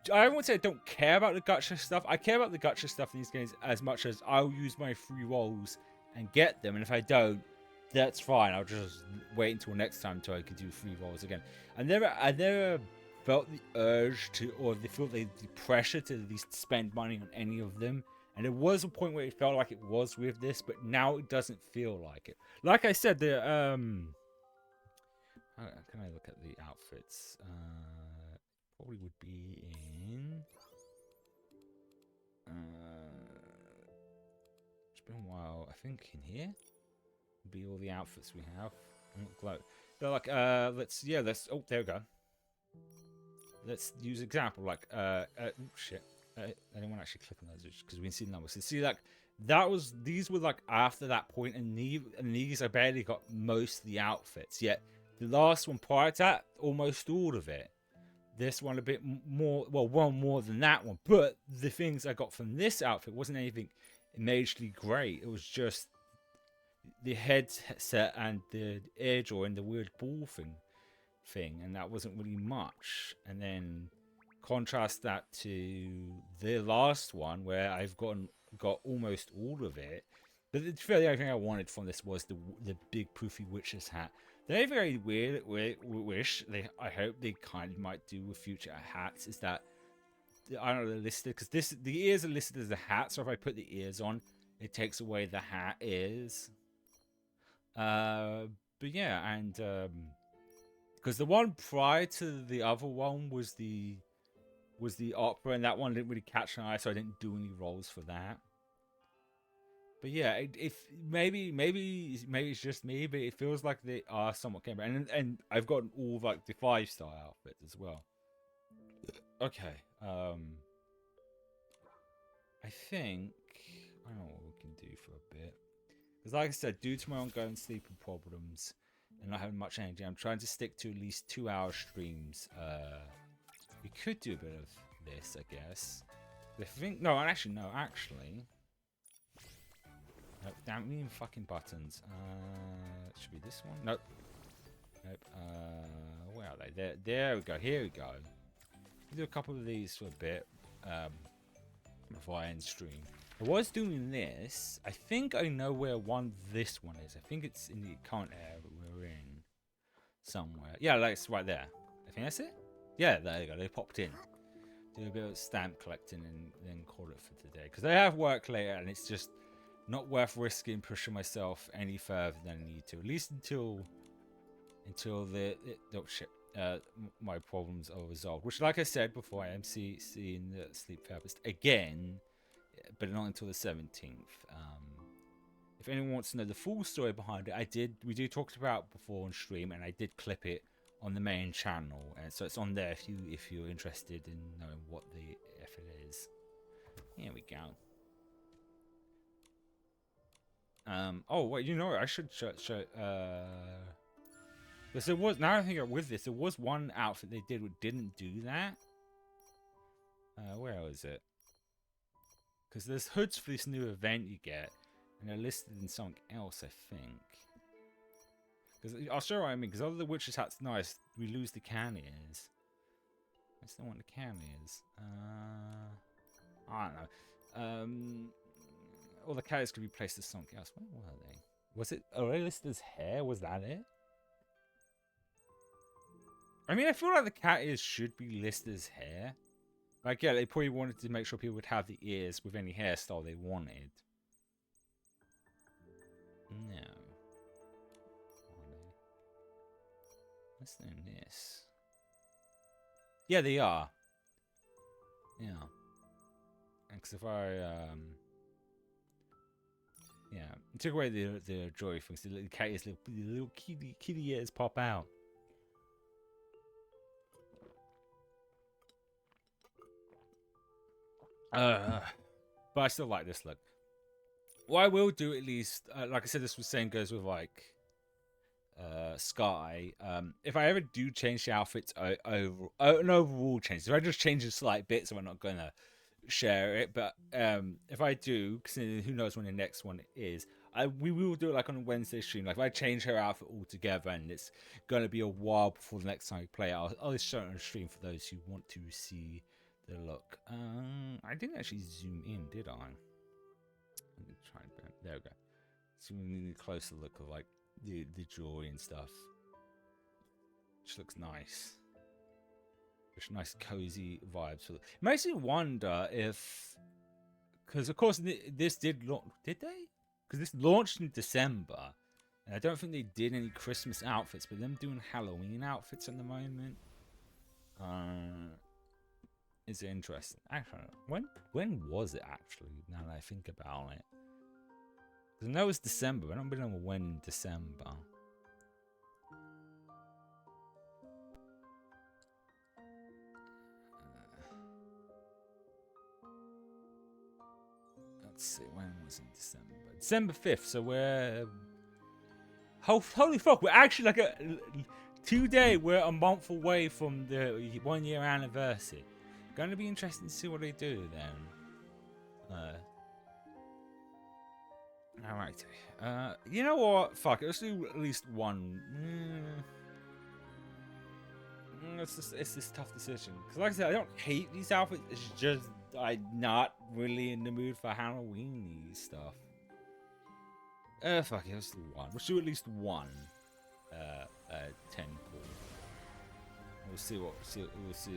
won't say I don't care about the gacha stuff. I care about the gacha stuff in these games as much as I'll use my free rolls and get them. And if I don't, that's fine. I'll just wait until next time until I can do free rolls again. I never felt the urge to, or they felt the pressure to at least spend money on any of them. And there was a point where it felt like it was with this, but now it doesn't feel like it. Like I said, the can I look at the outfits? probably would be in. It's been a while. I think in here would be all the outfits we have. They're like, let's. Oh, there we go. Let's use example like shit. I didn't want to actually click on those because we can see the numbers. So see, like these were like after that point, and these I barely got most of the outfits. Yet the last one prior to that, almost all of it. This one a bit more, well, one more than that one. But the things I got from this outfit wasn't anything majorly great. It was just the headset and the ear jaw and the weird ball thing, and that wasn't really much. And then contrast that to the last one where I've got almost all of it. But the only thing I wanted from this was the big poofy witch's hat. They're very weird. I hope they kind of might do with future hats. Is that I don't know, they're listed because the ears are listed as a hat. So if I put the ears on, it takes away the hat ears. But yeah, and because the one prior to the other one was the opera, and that one didn't really catch my eye, so I didn't do any rolls for that. But yeah, if maybe it's just me, but it feels like they are somewhat camera. And I've gotten all like the 5-star outfits as well. Okay, I think I don't know what we can do for a bit. Because like I said, due to my ongoing sleeping problems and not having much energy, I'm trying to stick to at least 2-hour streams. We could do a bit of this, I guess. I think no, actually. Nope, damn me fucking buttons. Should be this one. Nope. Where are they? There we go. Here we go. We'll do a couple of these for a bit before I end stream. I was doing this. I think I know where this one is. I think it's in the current area we're in somewhere. Yeah, like it's right there. I think that's it. Yeah, there you go. They popped in. Do a bit of stamp collecting and then call it for today. Because I have work later and it's just not worth risking pushing myself any further than I need to. At least until my problems are resolved. Which, like I said before, I am seeing the sleep therapist again, but not until the 17th. If anyone wants to know the full story behind it, we talked about before on stream, and I did clip it on the main channel, and so it's on there if you're interested in knowing what the F it is. Here we go. Oh wait, I should show. Because there was, now I think with this, there was one outfit they did that didn't do that. Where was it? Because there's hoods for this new event you get, and they're listed in something else, I think. Because I'll show you what I mean. Because other than the witch's hat's nice, we lose the can ears. I still want the can ears. I don't know. All the cat ears could be placed as something else. Where were they? Was it already listed as hair? Was that it? I mean, I feel like the cat ears should be listed as hair. Like, yeah, they probably wanted to make sure people would have the ears with any hairstyle they wanted. No. What's in this? Yeah, they are. Yeah. Because if I, yeah, took away the joy things, the little cat ears, little kitty ears pop out. But I still like this look. What I will do, at least, like I said, this was same goes with like Sky. If I ever do change the outfits an overall change, if I just change a slight bit, so I'm not gonna share it. But if I do, because who knows when the next one is, we will do it like on a Wednesday stream. Like if I change her outfit altogether, and it's gonna be a while before the next time we play, I'll just show it on stream for those who want to see the look. I didn't actually zoom in, did I? Let me try and there we go. So we need a closer look of like the jewelry and stuff, which looks nice. Just nice cozy vibes. It makes me wonder if, because of course this did they? Because this launched in December, and I don't think they did any Christmas outfits, but them doing Halloween outfits at the moment. is interesting. Actually, when was it actually? Now that I think about it, 'cause I know it's December. I don't remember when in December. Let's see, when was it in December? December 5th. So we're holy fuck, we're actually like today we're a month away from the 1 year anniversary. Going to be interesting to see what they do then. Alright. You know what? Fuck it. Let's do at least one. It's this tough decision. Because like I said, I don't hate these outfits. It's just I'm not really in the mood for Halloween stuff. Fuck it. Let's do one. Let's do at least one. 10 pool. We'll see what. We'll see.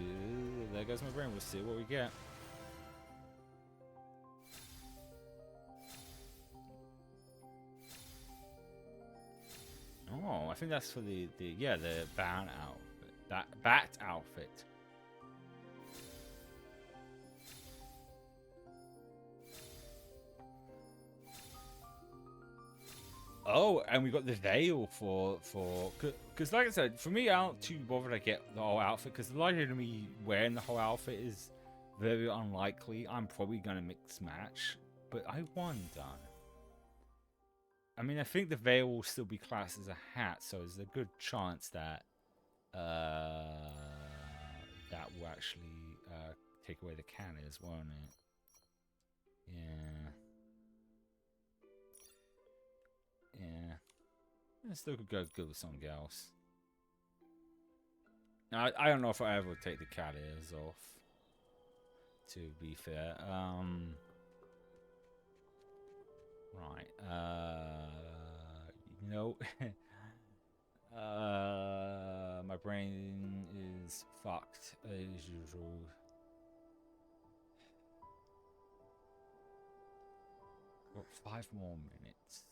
There goes my brain. We'll see what we get. Oh, I think that's for the bat outfit. That bat outfit. Oh, and we got the veil for because like I said, for me, I don't too bothered to get the whole outfit because the likelihood of me wearing the whole outfit is very unlikely. I'm probably gonna mix match, but I wonder. I mean, I think the veil will still be classed as a hat, so there's a good chance that that will actually take away the cannons, won't it? Yeah. Yeah. I still could go good with something else. Now, I don't know if I ever would take the cat ears off, to be fair. Right. You know, my brain is fucked as usual. Got 5 more minutes.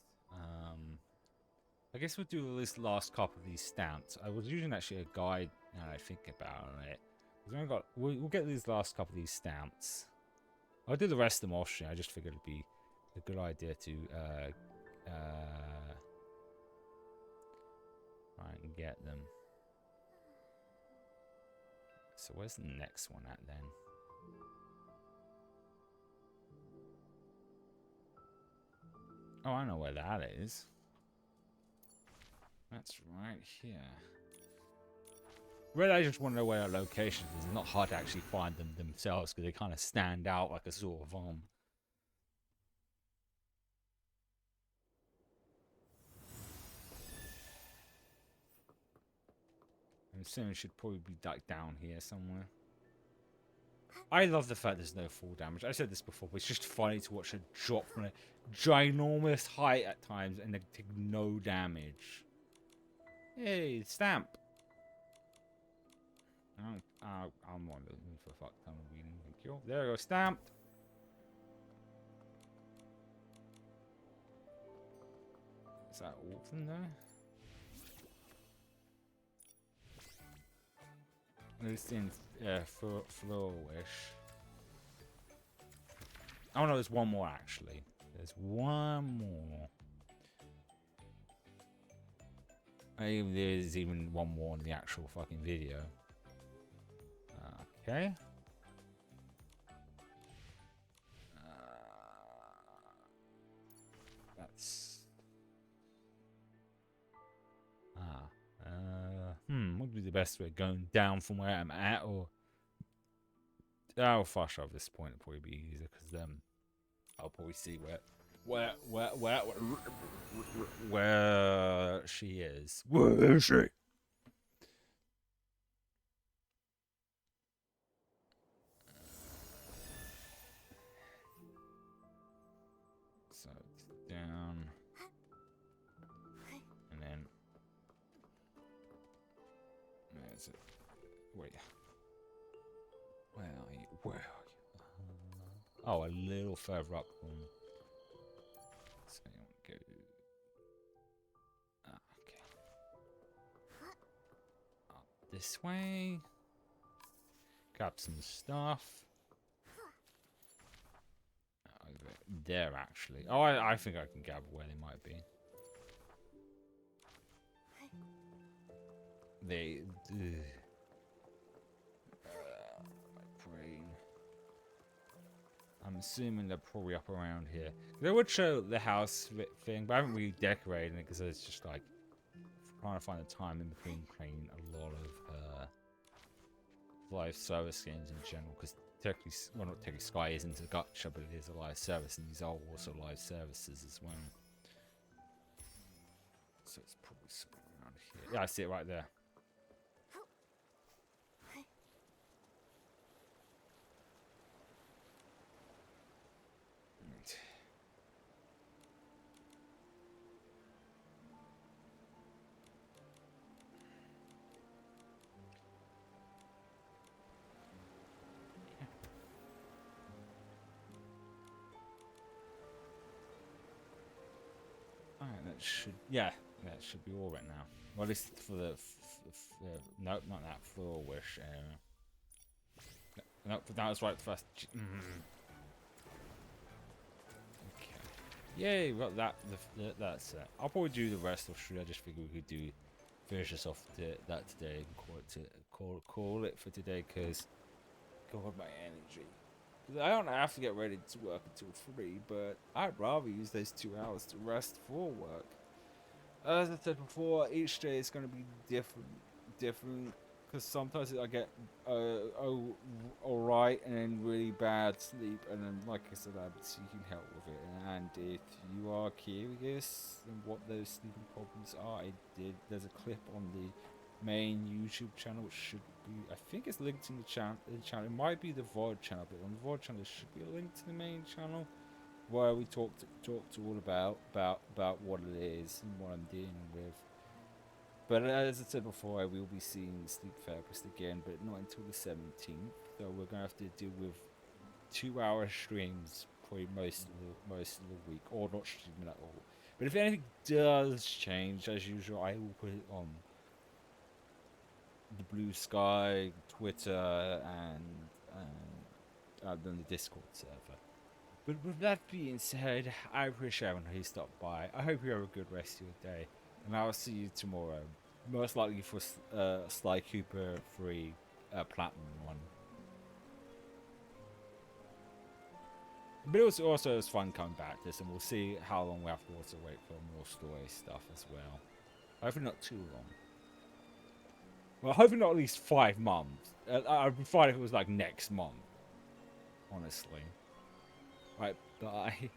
I guess we'll do this last couple of these stamps. I was using actually a guide now I think about it. We'll get these last couple of these stamps. I'll do the rest of them off stream. I just figured it'd be a good idea to try and get them. So where's the next one at then? Oh, I know where that is. That's right here. Really, I just want to know where our location is. It's not hard to actually find them themselves because they kind of stand out like a sort of I'm assuming it should probably be like down here somewhere. I love the fact there's no fall damage. I said this before, but it's just funny to watch a drop from a ginormous height at times and they take no damage. Hey, stamp. I'm on the mood for fuck ton of reading. Thank you. There we go, stamped. Is that all from there? It's in flourish. Oh no, there's one more actually. There's one more. Maybe there's even one more in the actual fucking video. Okay. That's... what would be the best way? Going down from where I'm at, or... Oh, flush over this point would probably be easier, because then I'll probably see where she is. Where is she? So it's down, and then there's it. Wait, where are you? Where are you? Oh, a little further up. So you want to go. Okay. Up this way. grab some stuff. Over there, actually. Oh, I think I can gather where they might be. They... my brain. I'm assuming they're probably up around here. They would show the house thing, but I haven't really decorated it because it's just like trying to find the time in between playing a lot of live service games in general. Because technically, well, not technically, Sky isn't a gacha, but it is a live service, and these are also live services as well. So it's probably somewhere around here. Yeah, I see it right there. Alright, that should, yeah, that should be all right now. Well, at least for the, nope, not that, floor wish area. Nope, that was right first. Okay. Yay, we got that, that's it. I'll probably do the rest of Shrew. I just figured we could finish this off that today and call it for today, because, God, my energy. I don't have to get ready to work until 3, but I'd rather use those 2 hours to rest for work. As I said before, each day is going to be different, because sometimes I get alright and then really bad sleep, and then, like I said, I'm seeking help with it. And if you are curious in what those sleeping problems are, there's a clip on the main YouTube channel, which should be, I think it's linked in the channel. It might be the VOD channel, but on the VOD channel there should be a link to the main channel where we talked all about what it is and what I'm dealing with. But as I said before, I will be seeing the sleep therapist again, but not until the 17th. So we're gonna have to deal with 2-hour streams probably most of the week, or not streaming at all. But if anything does change, as usual, I will put it on the Blue Sky, Twitter, and then the Discord server. But with that being said, I appreciate everyone who stopped by. I hope you have a good rest of your day, and I'll see you tomorrow. Most likely for Sly Cooper 3 Platinum one. But it was fun coming back to this, and we'll see how long we have to also wait for more story stuff as well. Hopefully not too long. Well, hopefully not at least 5 months. I'd be fine if it was like next month. Honestly. Right, bye.